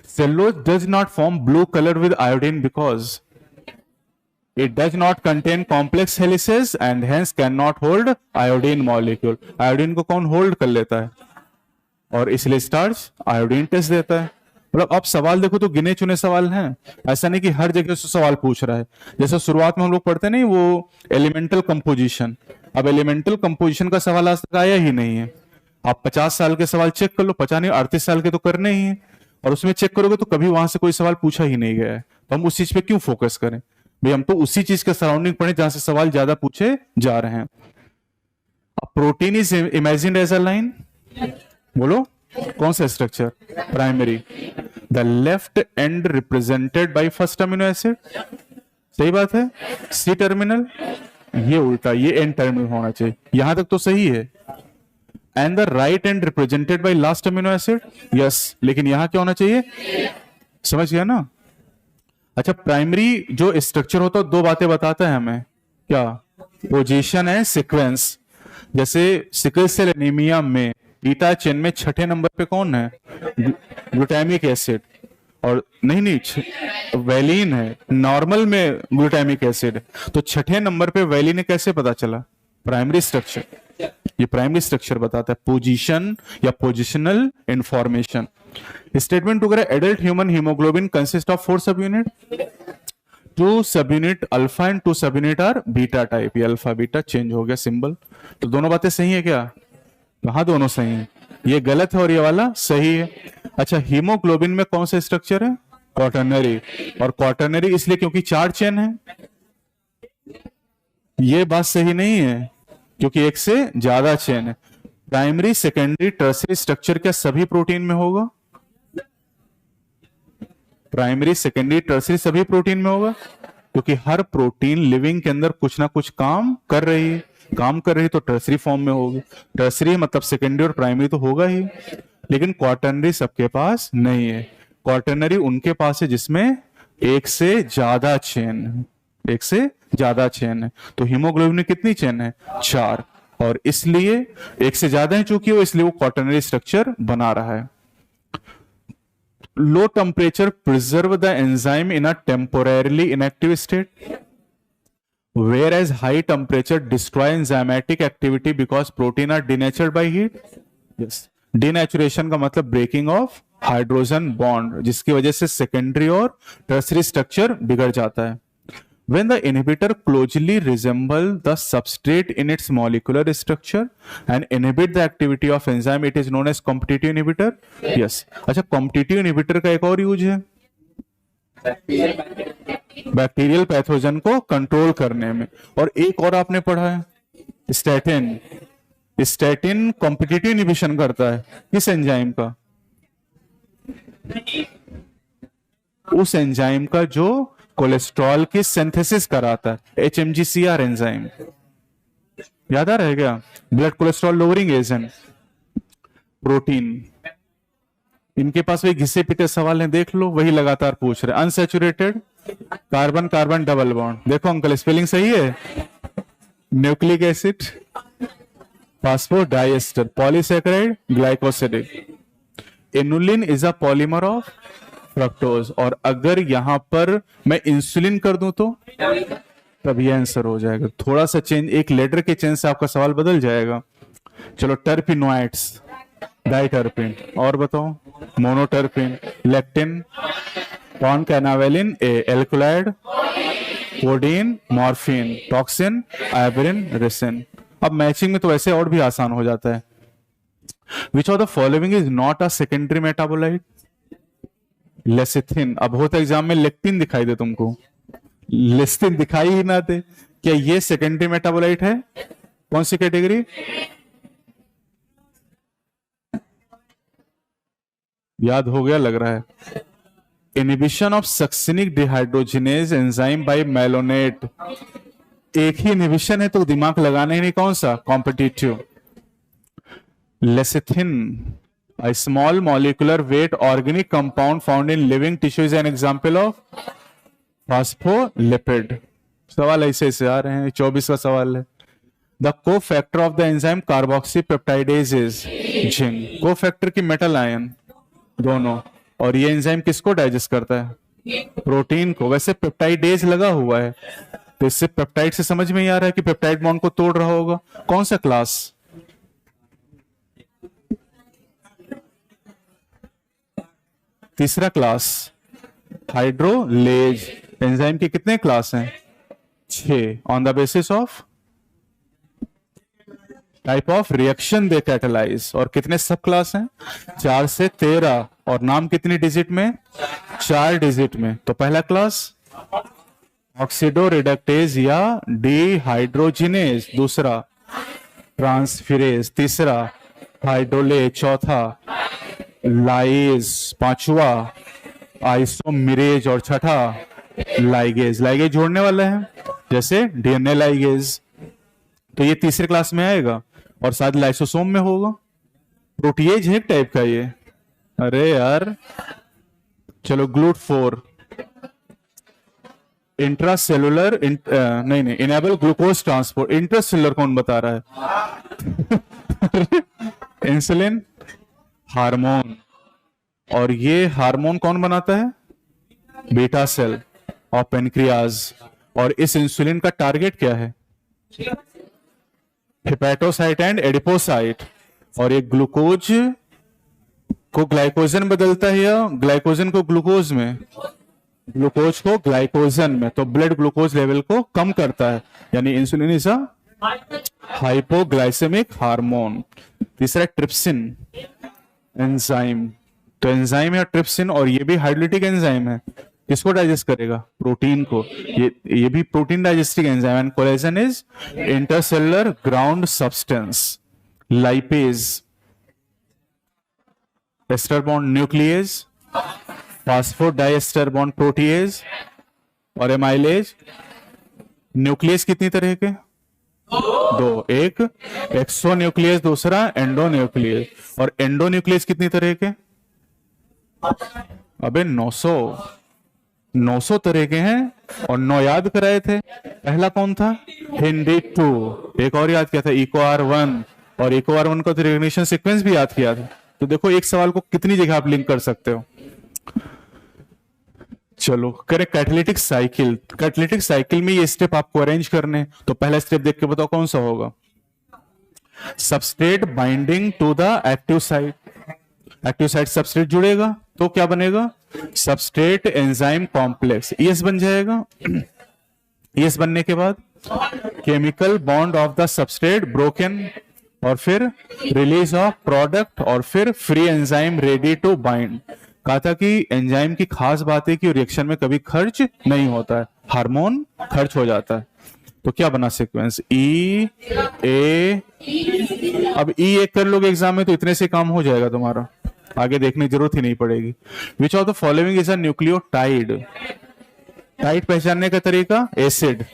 cellulose does not form blue colour with iodine because, It does not contain complex helices and hence cannot hold iodine molecule. Iodine को कौन होल्ड कर लेता है, और इसलिए स्टार्च आयोडीन टेस्ट देता है. मतलब अब सवाल देखो तो गिने चुने सवाल हैं, ऐसा नहीं कि हर जगह से सवाल पूछ रहा है. जैसे शुरुआत में हम लोग पढ़ते नहीं वो एलिमेंटल कंपोजिशन, अब एलिमेंटल कंपोजिशन का सवाल आज तक आया ही नहीं है. आप 50 साल के सवाल चेक कर लो, 50 नहीं 38 साल के तो करने ही है, और उसमें चेक करोगे तो कभी वहां से कोई सवाल पूछा ही नहीं गया है. तो हम उस चीज पे क्यों फोकस करें भाई, हम तो उसी चीज के सराउंडिंग पढ़े जहां से सवाल ज्यादा पूछे जा रहे हैं. Protein is imagined as a line, बोलो कौन सा structure, primary. The left end represented by first amino acid, सही बात है. सी टर्मिनल, ये उल्टा, ये एन टर्मिनल होना चाहिए, यहां तक तो सही है. And the right and represented by last amino acid, yes, लेकिन यहां क्या होना चाहिए, समझ गया ना. अच्छा, प्राइमरी जो स्ट्रक्चर होता है दो बातें बताता है हमें, क्या, पोजीशन है, सीक्वेंस. जैसे सिकल सेल एनीमिया में बीटा चेन में छठे नंबर पे कौन है, ग्लूटामिक एसिड, और नहीं वैलिन है. नॉर्मल में ग्लूटामिक एसिड, तो छठे नंबर पे वैलिन है, कैसे पता चला, प्राइमरी स्ट्रक्चर. ये प्राइमरी स्ट्रक्चर बताता है पोजीशन या पोजिशनल इंफॉर्मेशन. स्टेटमेंट वगैरह, adult human haemoglobin consist of 4 सब यूनिट, 2 सब unit alpha and 2 subunit are beta type. ये अल्फा बीटा चेंज हो गया सिंबल. तो दोनों बातें सही है क्या, कहा दोनों सही है, ये गलत है और ये वाला सही है. अच्छा, हीमोग्लोबिन में कौन सा स्ट्रक्चर है, क्वाटरनरी, और क्वाटरनरी इसलिए क्योंकि 4 चेन है. ये बात सही नहीं है क्योंकि एक से ज्यादा चेन है. प्राइमरी सेकेंडरी टर्सरी स्ट्रक्चर क्या सभी प्रोटीन में होगा, प्राइमरी सेकेंडरी टर्सरी सभी प्रोटीन में होगा, क्योंकि हर प्रोटीन लिविंग के अंदर कुछ ना कुछ काम कर रही है. काम कर रही तो टर्सरी फॉर्म में होगी, टर्सरी मतलब सेकेंडरी और प्राइमरी तो होगा ही. लेकिन क्वाटरनरी सबके पास नहीं है. क्वाटरनरी उनके पास है जिसमें एक से ज्यादा चेन है, एक से ज्यादा चेन है. तो हीमोग्लोबिन में कितनी चेन है, 4, और इसलिए एक से ज्यादा है चूंकि वो, इसलिए वो क्वाटरनरी स्ट्रक्चर बना रहा है. लो temperature preserve the enzyme in a temporarily inactive state, whereas high temperature destroy enzymatic activity because protein are denatured by heat. Yes, denaturation का मतलब breaking of hydrogen bond, जिसकी वजह से secondary और tertiary structure बिगड़ जाता है. When the inhibitor closely resemble the substrate in its molecular structure and inhibit the activity of enzyme, it is known as competitive inhibitor. Yes. अच्छा, competitive inhibitor का एक और यूज है बैक्टीरियल पैथोजन को control करने में. और एक और आपने पढ़ा है स्टैटिन. स्टैटिन कॉम्पिटिटिव इनहिबिशन करता है किस एंजाइम का, उस एंजाइम का जो कोलेस्ट्रॉल की सिंथेसिस कराता है, HMG-CR एंजाइम. याद आ रहा है क्या, blood cholesterol lowering agent. Protein, इनके पास वही घिसे पिटे सवाल हैं, देख लो, वही लगातार पूछ रहे. Unsaturated carbon carbon double bond, देखो अंकल स्पेलिंग सही है. Nucleic acid, फास्फोडाइएस्टर, polysaccharide, glycosidic. Inulin is a polymer of fructose. और अगर यहां पर मैं इंसुलिन कर दूं तो तब ये आंसर हो जाएगा. थोड़ा सा चेंज, एक लेटर के चेंज से आपका सवाल बदल जाएगा. चलो, टर्पिनोइड्स, डाइटर्पिन, और बताओ, monoterpene, lectin, concanavalin A, alkaloid, codeine, morphine, toxin, abrin, ricin. अब मैचिंग में तो वैसे और भी आसान हो जाता है. Which of the following is not a secondary metabolite, lecithin. अब होता एग्जाम में लेक्टिन दिखाई दे तुमको, लेसिथिन दिखाई ही ना दे, क्या ये सेकेंडरी मेटाबोलाइट है, कौन सी कैटेगरी, याद हो गया लग रहा है. Inhibition of succinic dehydrogenase enzyme by malonate. एक ही इनहिबिशन है तो दिमाग लगाना ही नहीं, कौन सा, competitive. Lecithin, a small molecular weight organic compound found in living tissue is an example of phospholipid. सवाल ऐसे ऐसे आ रहे हैं, 24 का सवाल है. The cofactor of the enzyme carboxypeptidase is zinc. Cofactor की मेटल आयन दोनों, और ये एंजाइम किसको डाइजेस्ट करता है, प्रोटीन को. वैसे पेप्टाइडेज लगा हुआ है, तो इससे पेप्टाइड से समझ में ही आ रहा है कि पेप्टाइड बॉन्ड को तोड़ रहा होगा। कौन सा क्लास? तीसरा क्लास, हाइड्रोलेज। एंजाइम के कितने क्लास हैं? 6। On the basis of type of reaction they catalyse. और कितने सब क्लास हैं? 4 से 13। और नाम कितनी डिजिट में? 4 डिजिट में। तो पहला क्लास ऑक्सीडो रिडक्टेज या डिहाइड्रोजिनेज, दूसरा ट्रांसफिरेज, तीसरा हाइड्रोलेज, चौथा लाइज, पांचवा आइसोमिरेज और छठा लाइगेज। लाइगेज जोड़ने वाला है, जैसे डीएनए लाइगेज। तो ये तीसरे क्लास में आएगा और साथ लाइसोसोम में होगा। प्रोटीएज है एक टाइप का ये। अरे यार चलो, ग्लूट 4 इंट्रासेलुलर नहीं, इनेबल ग्लूकोज ट्रांसपोर्ट। इंट्रासेलुलर कौन बता रहा है? Insulin hormone. और ये हार्मोन कौन बनाता है? बीटा सेल और पेनक्रियाज। और इस इंसुलिन का टारगेट क्या है? Hepatocyte and adipocyte. और ये ग्लूकोज को ग्लाइकोजन बदलता है या ग्लाइकोजन को ग्लूकोज में? ग्लूकोज को ग्लाइकोजन में। तो ब्लड ग्लूकोज लेवल को कम करता है, यानी insulin is a hypoglycaemic hormone. तीसरा ट्रिप्सिन एंजाइम। तो एंजाइम है ट्रिप्सिन, और ये भी हाइड्रोलिटिक एंजाइम है। किसको डाइजेस्ट करेगा? प्रोटीन को। ये भी protein digesting enzyme. And collagen is intercellular ground substance. Lipase, ester bond nuclease, phosphodiester bond protease, और एमाइलेज। न्यूक्लियस कितनी तरह के? 2। एक एक्सोन्यूक्लियस, दूसरा एंडोन्यूक्लियस। और एंडोन्यूक्लियस कितनी तरह के? अबे 900 तरह के हैं। और 9 याद कराए थे। पहला कौन था? हिंदी 2। एक और याद किया था, EcoR1। और EcoR1 का तो रिकॉग्निशन सीक्वेंस भी याद किया था। तो देखो एक सवाल को कितनी जगह आप लिंक कर सकते हो। चलो करें कैटालिटिक साइकिल। कैटालिटिक साइकिल में ये स्टेप आपको अरेंज करने। तो पहला स्टेप देख के बताओ कौन सा होगा? Substrate binding to the active site. Active site substrate जुड़ेगा तो क्या बनेगा? सबस्ट्रेट एंजाइम कॉम्प्लेक्स, ES बन जाएगा। ES बनने के बाद chemical bond of the substrate broken, और फिर रिलीज ऑफ प्रोडक्ट, और फिर free enzyme ready to bind. कहा था कि एंजाइम की खास बात है कि रिएक्शन में कभी खर्च नहीं होता है, हार्मोन खर्च हो जाता है। तो क्या बना सीक्वेंस? E A। अब E एक कर लोगे एग्जाम में तो इतने से काम हो जाएगा तुम्हारा, आगे देखने की जरूरत ही नहीं पड़ेगी। Which of the following is a nucleotide? Tide पहचानने का तरीका? Acid,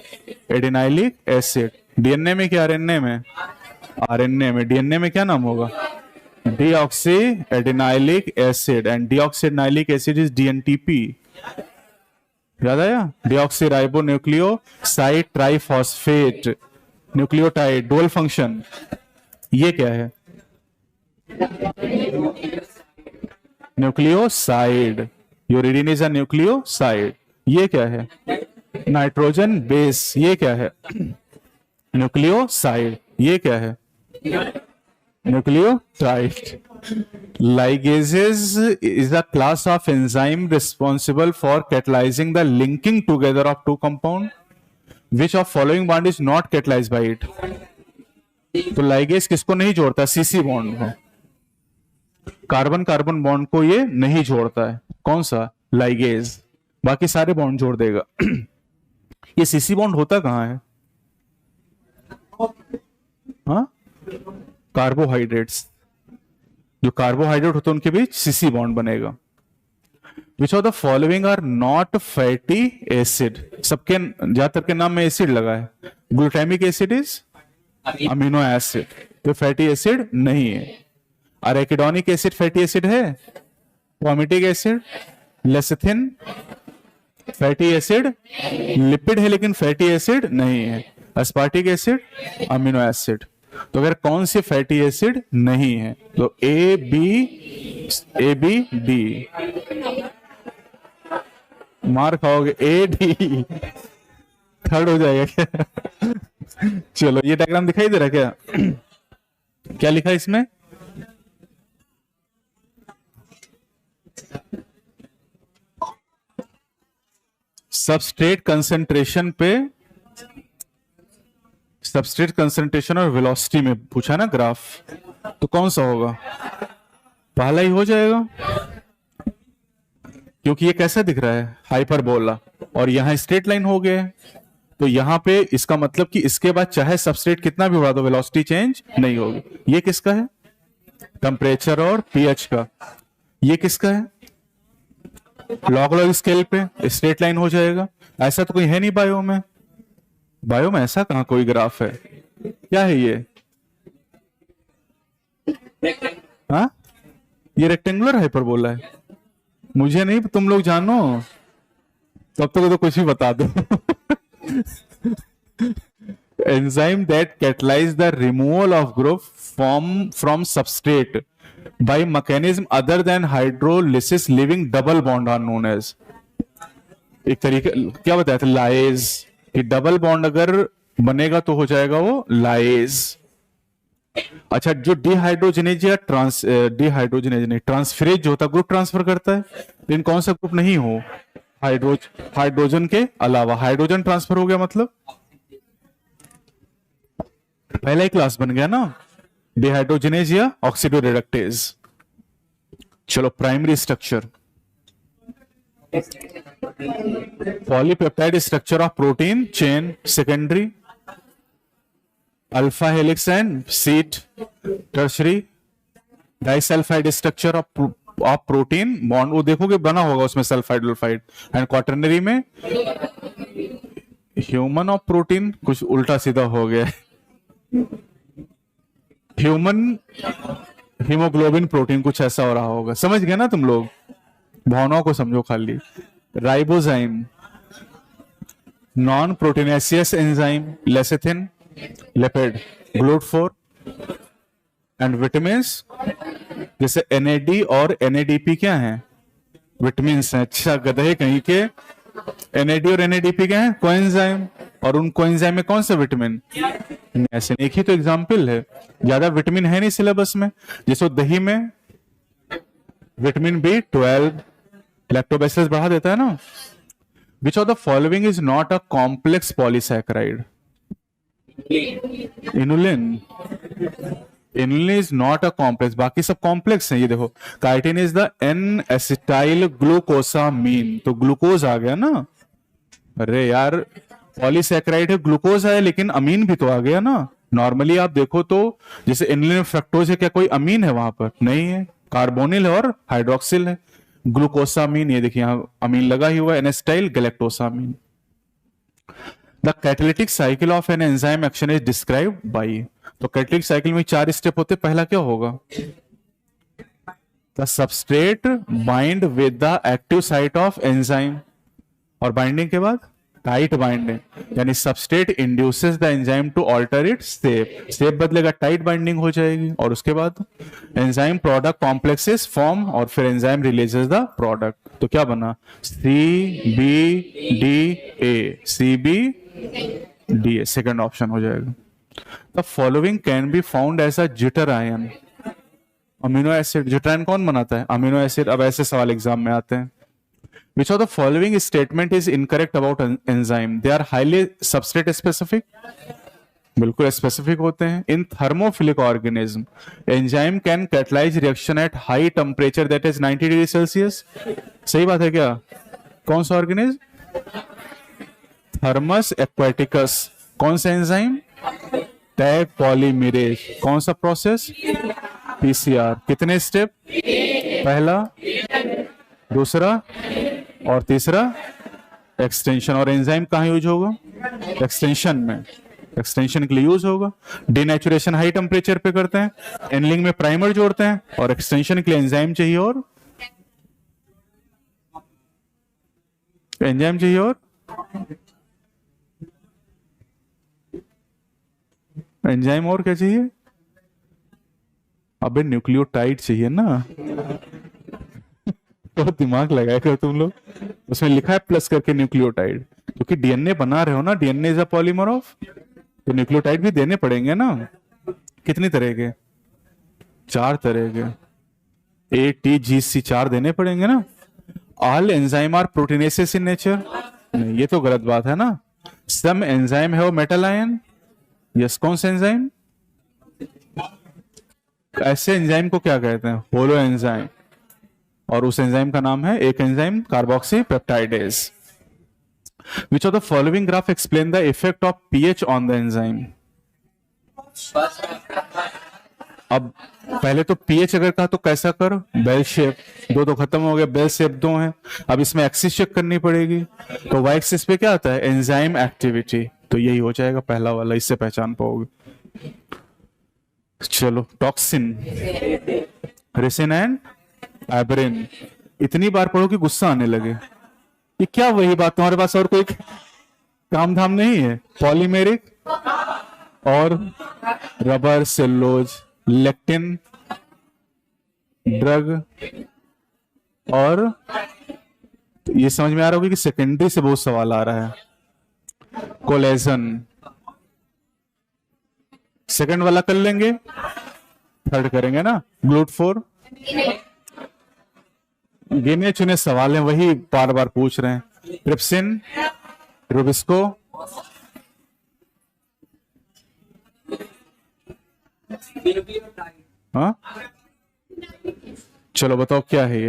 adenylic acid. डीएनए में क्या? आरएनए में? आरएनए में। डीएनए में क्या नाम होगा? Deoxy adenylic acid. And deoxy adenylic acid is DNTP। याद आया? Deoxy ribo nucleoside triphosphate nucleotide, dual function. ये क्या है? Nucleoside. Uridine is a nucleoside. ये क्या है? Nitrogen base. ये क्या है? न्यूक्लियोसाइड। ये क्या है? Nucleotide. Ligases is a class of enzyme responsible for catalyzing the linking together of two compound. Which of following bond is not catalyzed by it? तो लाइगेज किसको नहीं जोड़ता? CC बॉन्ड को। कार्बन कार्बन बॉन्ड को ये नहीं जोड़ता है। कौन सा? लाइगेज। बाकी सारे बॉन्ड जोड़ देगा। ये CC बॉन्ड होता कहां है? हाँ, कार्बोहाइड्रेट्स। जो कार्बोहाइड्रेट होते हैं उनके बीच CC बॉन्ड बनेगा। Which of the following are not fatty acid? सबके ज्यादातर के नाम में एसिड लगा है। Glutamic acid is amino acid, तो फैटी एसिड नहीं है। अरेकिडोनिक एसिड फैटी एसिड है? Palmitic acid, lecithin fatty acid, lipid है लेकिन फैटी एसिड नहीं है। Aspartic acid amino acid. तो अगर कौन सी फैटी एसिड नहीं है? तो A B D। मार खाओगे। A D। थर्ड हो जाएगा क्या? चलो, ये डायग्राम दिखाई दे रहा है क्या? क्या लिखा है इसमें? सबस्ट्रेट कंसंट्रेशन पे, सबस्ट्रेट कंसंट्रेशन और वेलोसिटी में पूछा ना ग्राफ, तो कौन सा होगा? पहला ही हो जाएगा, क्योंकि ये कैसा दिख रहा है? हाइपरबोला, और यहां स्ट्रेट लाइन हो गया है। तो यहां पे इसका मतलब कि इसके बाद चाहे सबस्ट्रेट कितना भी बढ़ा दो, वेलोसिटी चेंज नहीं होगी। ये किसका है? टेम्परेचर और पीएच का। ये किसका है? लॉग लॉग स्केल पे स्ट्रेट लाइन हो जाएगा। ऐसा तो कोई है नहीं बायो में। बायो में ऐसा कहां कोई ग्राफ है? क्या है ये? हाँ, ये रेक्टेंगुलर हाइपरबोला है। मुझे नहीं, तुम लोग जानो, तब तक तो कुछ भी बता दो। enzyme that catalyze the removal of group from substrate by mechanism other than hydrolysis leaving double bond are known as। एक तरीके क्या बताया था? लाइज। कि डबल बॉन्ड अगर बनेगा तो हो जाएगा वो लाइज। अच्छा, जो डिहाइड्रोजनेज या डिहाइड्रोजनेज नहीं, ट्रांसफरेज जो होता है ग्रुप ट्रांसफर करता है, लेकिन कौन सा ग्रुप नहीं हो? हाइड्रोजन के अलावा। हाइड्रोजन ट्रांसफर हो गया मतलब पहला ही क्लास बन गया ना, डिहाइड्रोजनेज या ऑक्सीडोरिडक्टेज। चलो, primary structure, polypeptide structure of protein chain. Secondary, alpha helix and seat. Tertiary, disulphide structure of protein bond, वो देखोगे बना होगा उसमें सल्फाइड अल्फाइड। एंड क्वाटरनरी में ह्यूमन ऑफ प्रोटीन, कुछ उल्टा सीधा हो गया। ह्यूमन हीमोग्लोबिन प्रोटीन, कुछ ऐसा हो रहा होगा। समझ गए ना तुम लोग? भावनाओं को समझो खाली। Ribozyme, non proteinaceous enzyme. Lecithin, lipid. Glutathione and vitamin, जैसे एनएडी और एनएडीपी क्या है? विटामिन है। अच्छा गधे कहीं के, एनएडी और एनएडीपी क्या है? कोएंजाइम। और उन कोएंजाइम में कौन सा विटामिन? ऐसे एक ही तो एग्जाम्पल है, ज्यादा विटामिन है नहीं सिलेबस में। जैसे दही में विटामिन B12 लैक्टोबैसिलस बढ़ा देता है ना। Which of the following is not a complex polysaccharide? Inulin. Inulin is not a complex, बाकी सब कॉम्प्लेक्स है। ये देखो, chitin is the N acetyl glucosamine, तो ग्लूकोज आ गया ना। अरे यार, पॉलीसैकेराइड है, ग्लूकोज है, लेकिन अमीन भी तो आ गया ना। नॉर्मली आप देखो तो जैसे इनुलिन फ्रक्टोज है, क्या कोई अमीन है वहां पर? नहीं है, कार्बोनिल है और हाइड्रोक्सिल है। ग्लूकोसामीन, ये देखिए यहां अमीन लगा ही हुआ है, N acetyl galactosamine. The catalytic cycle of an enzyme action is described by. तो कैटालिटिक साइकिल में 4 स्टेप होते, पहला क्या होगा? The substrate bind with the active site of enzyme, और बाइंडिंग के बाद टाइट बाइंडिंग, यानी substrate induces the enzyme to alter it shape. Shape बदलेगा, टाइट बाइंडिंग हो जाएगी, और उसके बाद एंजाइम प्रोडक्ट कॉम्प्लेक्सेस फॉर्म, और फिर एंजाइम रिलीजेस द प्रोडक्ट। तो क्या बना? CBDA। CBDA सेकंड ऑप्शन हो जाएगा। The following can be found as a zwitterion. Amino acid, zwitterion कौन बनाता है? Amino acid. अब ऐसे सवाल एग्जाम में आते हैं। Which of the following statement is incorrect about enzyme? They are highly substrate specific. बिल्कुल स्पेसिफिक होते हैं। In thermophilic organism, enzyme can catalyze reaction at high temperature that is 90 degree Celsius. सही बात है क्या? कौन सा ऑर्गेनिज्म? Thermos aquaticus. कौन सा एंजाइम? Tag polymerase. कौन सा प्रोसेस? PCR। कितने स्टेप? पहला, दूसरा और तीसरा एक्सटेंशन। और एंजाइम कहां यूज होगा? एक्सटेंशन में। एक्सटेंशन के लिए यूज होगा। डिनेचुरेशन हाई टेम्परेचर पे करते हैं, एनलिंग में प्राइमर जोड़ते हैं, और एक्सटेंशन के लिए एंजाइम चाहिए, और एंजाइम चाहिए, और एंजाइम, और क्या चाहिए? अबे न्यूक्लियोटाइड चाहिए ना। तो दिमाग लगाया करो तुम लोग, उसमें लिखा है प्लस करके न्यूक्लियोटाइड। तो क्योंकि डीएनए बना रहे हो ना, DNA is a polymer of, तो न्यूक्लियोटाइड भी देने पड़ेंगे ना। कितनी तरह के? 4 तरह के, ए टी जी सी 4 देने पड़ेंगे ना। All enzyme are proteinaceous in nature, नहीं ये तो गलत बात है ना। सम एंजाइम है वो मेटल आयन, यस। कौन से एंजाइम? ऐसे एंजाइम को क्या कहते हैं? होलो एंजाइम। और उस एंजाइम का नाम है, एक enzyme carboxy peptidase. Which of the following graph explain the effect of pH on the enzyme? अब पहले तो pH अगर कहा तो कैसा कर, बेल शेप। दो तो खत्म हो गया, बेल शेप 2 है। अब इसमें एक्सिस चेक करनी पड़ेगी, तो वाई एक्सिस पे क्या आता है? एंजाइम एक्टिविटी, तो यही हो जाएगा पहला वाला, इससे पहचान पाओगे। चलो, टॉक्सिन, रेसिन एंड एब्रिन। इतनी बार पढ़ो कि गुस्सा आने लगे। ये क्या वही बात, तुम्हारे पास और कोई काम धाम नहीं है? पॉलीमेरिक और रबर, सेलुलोज, लेक्टिन, ड्रग, और ये समझ में आ रहा होगा कि सेकेंडरी से बहुत सवाल आ रहा है। कोलेजन, सेकंड वाला कर लेंगे, थर्ड करेंगे ना। ग्लूट4, गिने चुने सवाल हैं, वही बार बार पूछ रहे हैं। ट्रिप्सिन, रुबिस्को, हाँ चलो बताओ क्या है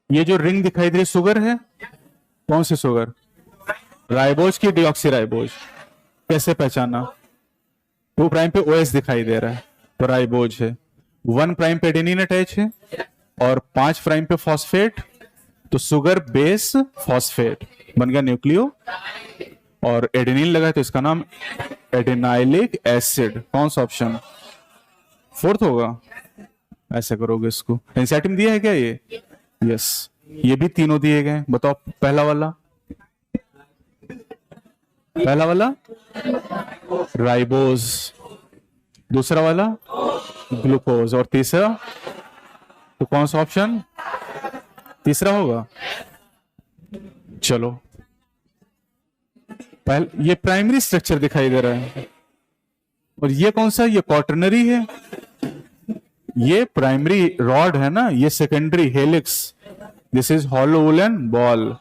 ये जो रिंग दिखाई दे रही शुगर है, कौन सी शुगर? राइबोज की डीऑक्सीराइबोज। कैसे पहचाना? 2 प्राइम पे ओएस दिखाई दे रहा है तो राइबोज है। 1 प्राइम पे एडेनिन अटैच है और 5 प्राइम पे फॉस्फेट, तो शुगर बेस फॉस्फेट बन गया न्यूक्लियो, और एडेनिन लगा है तो इसका नाम एडेनाइलिक एसिड। कौन सा ऑप्शन? 4th होगा। ऐसे करोगे इसको। एनसीईआरटी में दिया है क्या ये? यस, ये भी तीनों दिए गए। बताओ पहला वाला, पहला वाला राइबोज, दूसरा वाला ग्लूकोज, और तीसरा, तो कौन सा ऑप्शन तीसरा होगा? चलो, पहले ये प्राइमरी स्ट्रक्चर दिखाई दे रहा है, और ये कौन सा? ये क्वाटरनरी है। ये प्राइमरी रॉड है ना, ये secondary helix. This is hollow woollen ball,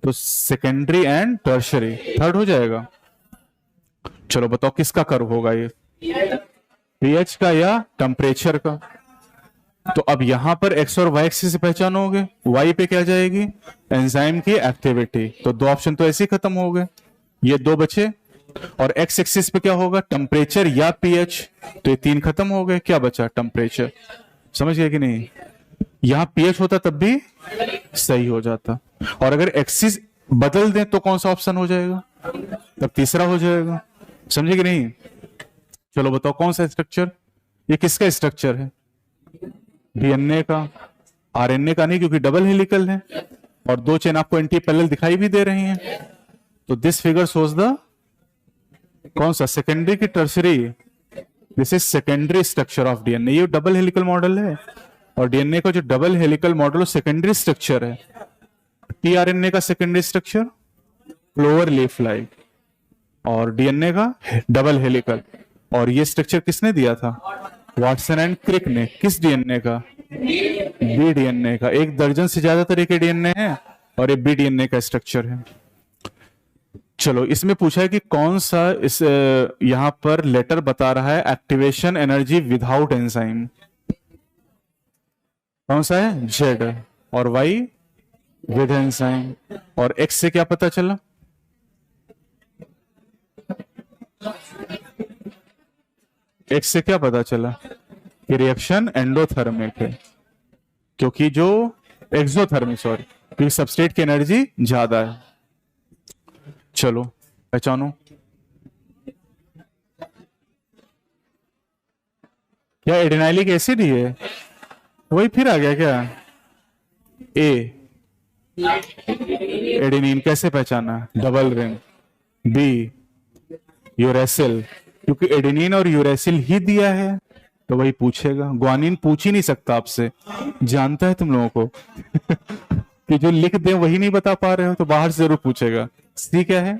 तो सेकेंडरी एंड टर्शरी, थर्ड हो जाएगा। चलो बताओ किसका कर्व होगा ये? पीएच का या टेम्परेचर का? तो अब यहां पर एक्स और वाई एक्सिस से पहचानोगे, वाई पे क्या जाएगी? एंजाइम की एक्टिविटी। तो 2 ऑप्शन तो ऐसे ही खत्म हो गए, ये 2 बचे। और एक्स एक्सिस पे क्या होगा? टेम्परेचर या पीएच, तो ये 3 खत्म हो गए। क्या बचा? टेम्परेचर। समझ गए कि नहीं? यहां पीएच होता तब भी सही हो जाता, और अगर एक्सिस बदल दें तो कौन सा ऑप्शन हो जाएगा? तब तीसरा हो जाएगा। समझे कि नहीं? चलो बताओ कौन सा स्ट्रक्चर? ये किसका स्ट्रक्चर है? डीएनए का। आरएनए का नहीं, क्योंकि डबल हेलिकल है, और 2 चेन आपको एंटी पैरेलल दिखाई भी दे रही हैं। तो दिस फिगर शोज द कौन सा? सेकेंडरी की tertiary. This is secondary structure of DNA. ये डबल हेलिकल मॉडल है, और डीएनए का जो double helical model secondary structure है। टीआरएनए का secondary structure clover leaf like, और डीएनए का डबल हेलिकल। और ये स्ट्रक्चर किसने दिया था? वाटसन एंड क्रिक ने। किस डीएनए का? बी डीएनए का। 1 दर्जन से ज्यादा तरह के डीएनए हैं, और ये बी डीएनए का स्ट्रक्चर है। चलो, इसमें पूछा है कि कौन सा इस यहां पर लेटर बता रहा है एक्टिवेशन एनर्जी विदाउट एंजाइम? कौन सा है? जेड। और वाई विद एंजाइम। और एक्स से क्या पता चला? एक्स से क्या पता चला? कि रिएक्शन एंडोथर्मिक है, क्योंकि जो एक्सोथर्मिक, सॉरी, क्योंकि सबस्ट्रेट की एनर्जी ज्यादा है। चलो पहचानो, क्या एडेनाइलिक एसिड ही है? वही फिर आ गया क्या? ए एडेनिन। कैसे पहचाना? Double ring. बी यूरेसिल, क्योंकि एडेनिन और यूरेसिल ही दिया है, तो वही पूछेगा। ग्वानिन पूछ ही नहीं सकता आपसे, जानता है तुम लोगों को। कि जो लिख दे वही नहीं बता पा रहे हो तो बाहर से जरूर पूछेगा। सी क्या है?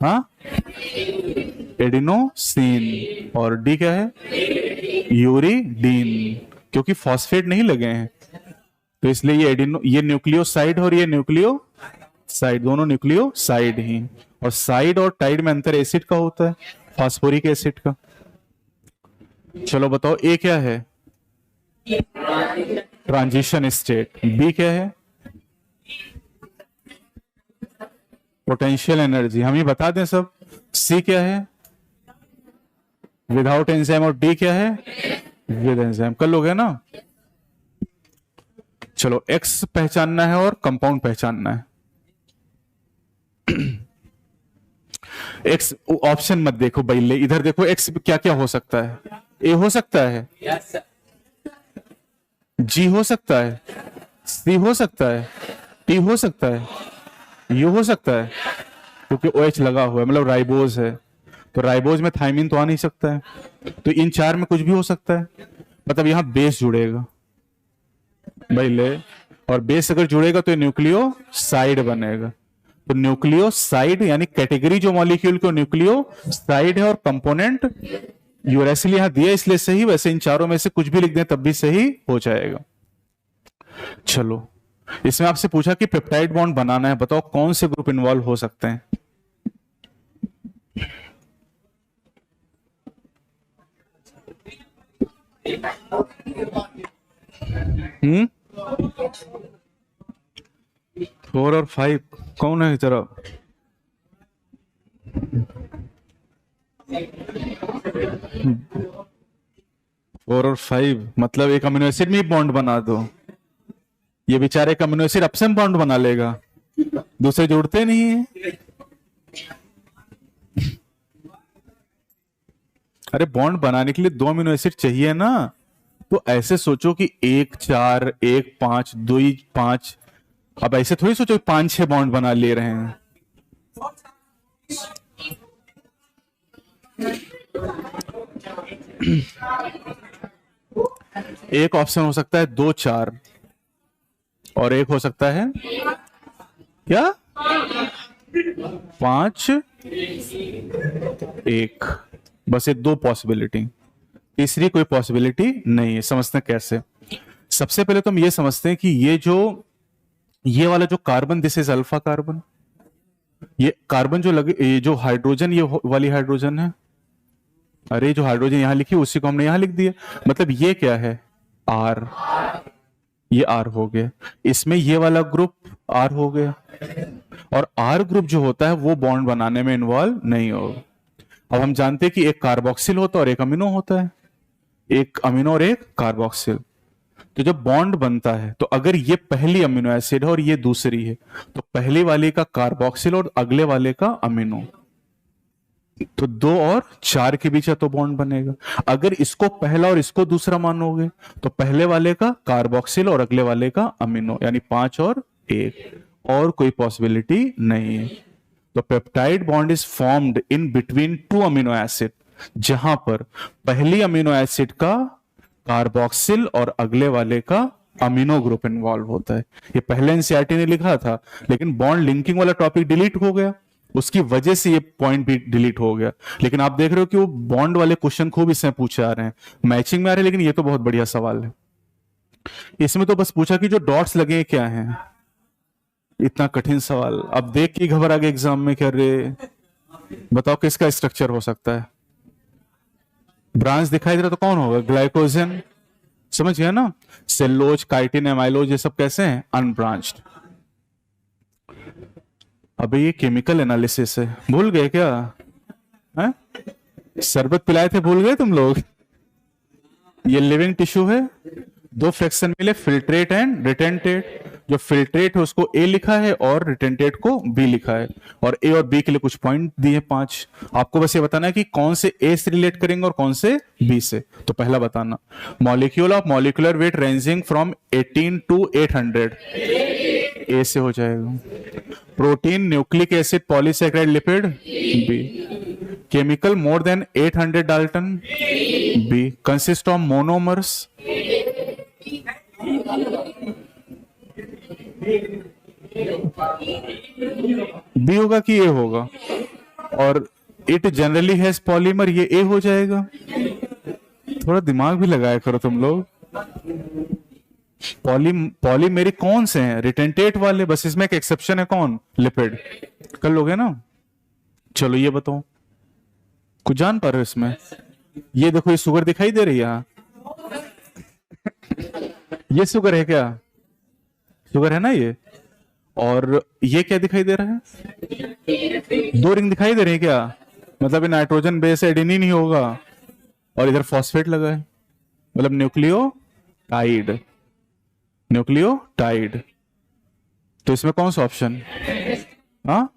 हाँ, एडिनोसिन। और डी क्या है? यूरिडीन, क्योंकि फॉस्फेट नहीं लगे हैं तो इसलिए ये ये न्यूक्लियोसाइड और ये न्यूक्लियोसाइड, दोनों न्यूक्लियोसाइड ही। और साइड और टाइड में अंतर एसिड का होता है, फास्फोरिक एसिड का। चलो बताओ, ए क्या है? Transition state. बी क्या है? पोटेंशियल एनर्जी, हम ही बता दें सब। सी क्या है? Without enzyme. और डी क्या है? With enzyme. कर लोगे ना? चलो, एक्स पहचानना है और कंपाउंड पहचानना है। एक्स ऑप्शन मत देखो बैले, इधर देखो एक्स क्या क्या हो सकता है। ए हो सकता है, जी हो सकता है, सी हो सकता है, टी हो सकता है, यू हो सकता है, क्योंकि OH लगा हुआ है, मतलब राइबोज है। तो राइबोज में थाइमिन तो आ नहीं सकता है, तो इन चार में कुछ भी हो सकता है। मतलब यहां बेस जुड़ेगा भाई ले, और बेस अगर जुड़ेगा तो न्यूक्लियोसाइड बनेगा। तो न्यूक्लियोसाइड यानी कैटेगरी जो मॉलिक्यूल को न्यूक्लियोसाइड है और कंपोनेंट यूरेसिल यहां दिया इसलिए सही, वैसे इन चारों में से कुछ भी लिख दें तब भी सही हो जाएगा। चलो, इसमें आपसे पूछा कि पेप्टाइड बॉन्ड बनाना है, बताओ कौन से ग्रुप इन्वॉल्व हो सकते हैं? हम्म, 4 और 5 कौन है जरा? 4 और 5 मतलब एक अमीनो एसिड में ही बॉन्ड बना दो। ये बेचारे एक अमीनो एसिड अपसे बॉन्ड बना लेगा, दूसरे जुड़ते नहीं है। अरे बॉन्ड बनाने के लिए 2 अमीनो एसिड चाहिए ना, तो ऐसे सोचो कि 1 4 1 5 2 5। अब ऐसे थोड़ी सोचो 5 6 बॉन्ड बना ले रहे हैं। एक ऑप्शन हो सकता है 2 4 और एक हो सकता है क्या 5 1। बस ये 2 पॉसिबिलिटी, तीसरी कोई पॉसिबिलिटी नहीं है। समझते हैं कैसे? सबसे पहले तो हम ये समझते हैं कि ये वाला जो carbon, this is alpha carbon. ये कार्बन जो लगे, ये जो हाइड्रोजन, ये वाली हाइड्रोजन है। अरे जो हाइड्रोजन यहां लिखी उसी को हमने यहां लिख दिया। मतलब ये क्या है? आर। ये आर हो गया, इसमें ये वाला ग्रुप आर हो गया। और आर ग्रुप जो होता है वो बॉन्ड बनाने में इन्वॉल्व नहीं होगा। अब हम जानते हैं कि एक कार्बोक्सिल होता है और एक अमीनो होता है, एक अमीनो और एक कार्बोक्सिल। तो जब बॉन्ड बनता है तो अगर ये पहली अमीनो एसिड है और ये दूसरी है, तो पहली वाले का कार्बोक्सिल और अगले वाले का अमीनो, तो 2 और 4 के बीच तो बॉन्ड बनेगा। अगर इसको पहला और इसको दूसरा मानोगे तो पहले वाले का कार्बोक्सिल और अगले वाले का अमीनो, यानी 5 और 1, और कोई पॉसिबिलिटी नहीं है। तो peptide bond is formed in between 2 amino acid, जहां पर पहली अमीनो एसिड का कार्बोक्सिल और अगले वाले का अमीनो ग्रुप इन्वॉल्व होता है। ये पहले एनसीईआरटी ने लिखा था, लेकिन बॉन्ड लिंकिंग वाला टॉपिक डिलीट हो गया, उसकी वजह से ये पॉइंट भी डिलीट हो गया। लेकिन आप देख रहे हो कि वो बॉन्ड वाले क्वेश्चन खूब इसमें पूछे आ रहे हैं, मैचिंग में आ रहे हैं, लेकिन ये तो बहुत बढ़िया सवाल है। इसमें तो बस पूछा कि जो डॉट्स लगे हैं क्या हैं। इतना कठिन सवाल अब देख के घबरा गए एग्जाम में, कर रहे बताओ किसका स्ट्रक्चर हो सकता है? ब्रांच दिखाई दे रहा तो कौन होगा? ग्लाइकोजन, समझ गया ना? सेलोज, काइटिन, एमाइलोज, ये सब कैसे हैं? अनब्रांच्ड। अबे ये केमिकल एनालिसिस है, भूल गए क्या? है? शरबत पिलाए थे, भूल गए तुम लोग? ये लिविंग टिश्यू है, 2 फ्रैक्शन मिले, फिल्ट्रेट एंड रिटेंटेट। जो फिल्ट्रेट है उसको ए लिखा है और रिटेंटेट को बी लिखा है, और ए और बी के लिए कुछ पॉइंट दिए 5। आपको बस ये बताना है कि कौन से ए से रिलेट करेंगे और कौन से बी से। तो पहला बताना, molecule of molecular weight ranging from 18 to 800, A से हो जाएगा। Protein, nucleic acid, polysaccharide, lipid, B. Chemical more than 800 dalton, B. Consist of monomers, B होगा कि ए होगा? और इट जनरली हैज पॉलीमर, ये ए हो जाएगा। थोड़ा दिमाग भी लगाया करो तुम लोग। पॉलीमेरिक कौन से हैं? रिटेंटेट वाले, बस इसमें एक एक्सेप्शन है, कौन? लिपिड। कर लोगे ना? चलो ये बताओ, कुछ जान पा रहे हो इसमें? ये देखो, ये शुगर दिखाई दे रही है यहाँ? ये शुगर है क्या? शुगर है ना ये। और ये क्या दिखाई दे रहा है? दो रिंग दिखाई दे रही है क्या? मतलब ये नाइट्रोजन बेस एडेनिन ही होगा, और इधर फॉस्फेट लगा है, मतलब न्यूक्लियोटाइड। न्यूक्लियोटाइड। तो इसमें कौन सा ऑप्शन? हाँ,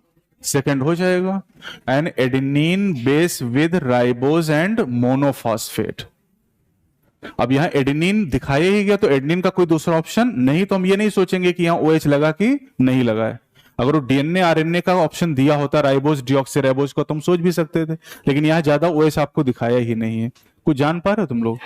सेकंड हो जाएगा। An adenine base with ribose and monophosphate. अब यहां एडेनिन दिखाया ही गया, तो एडेनिन का कोई दूसरा ऑप्शन नहीं, तो हम ये नहीं सोचेंगे कि यहां OH लगा कि नहीं लगा है। अगर वो डीएनए आरएनए का ऑप्शन दिया होता, राइबोज डीऑक्सीराइबोज को, तो हम सोच भी सकते थे, लेकिन यहां ज्यादा OH आपको दिखाया ही नहीं है। कुछ जान पा रहे हो तुम लोग?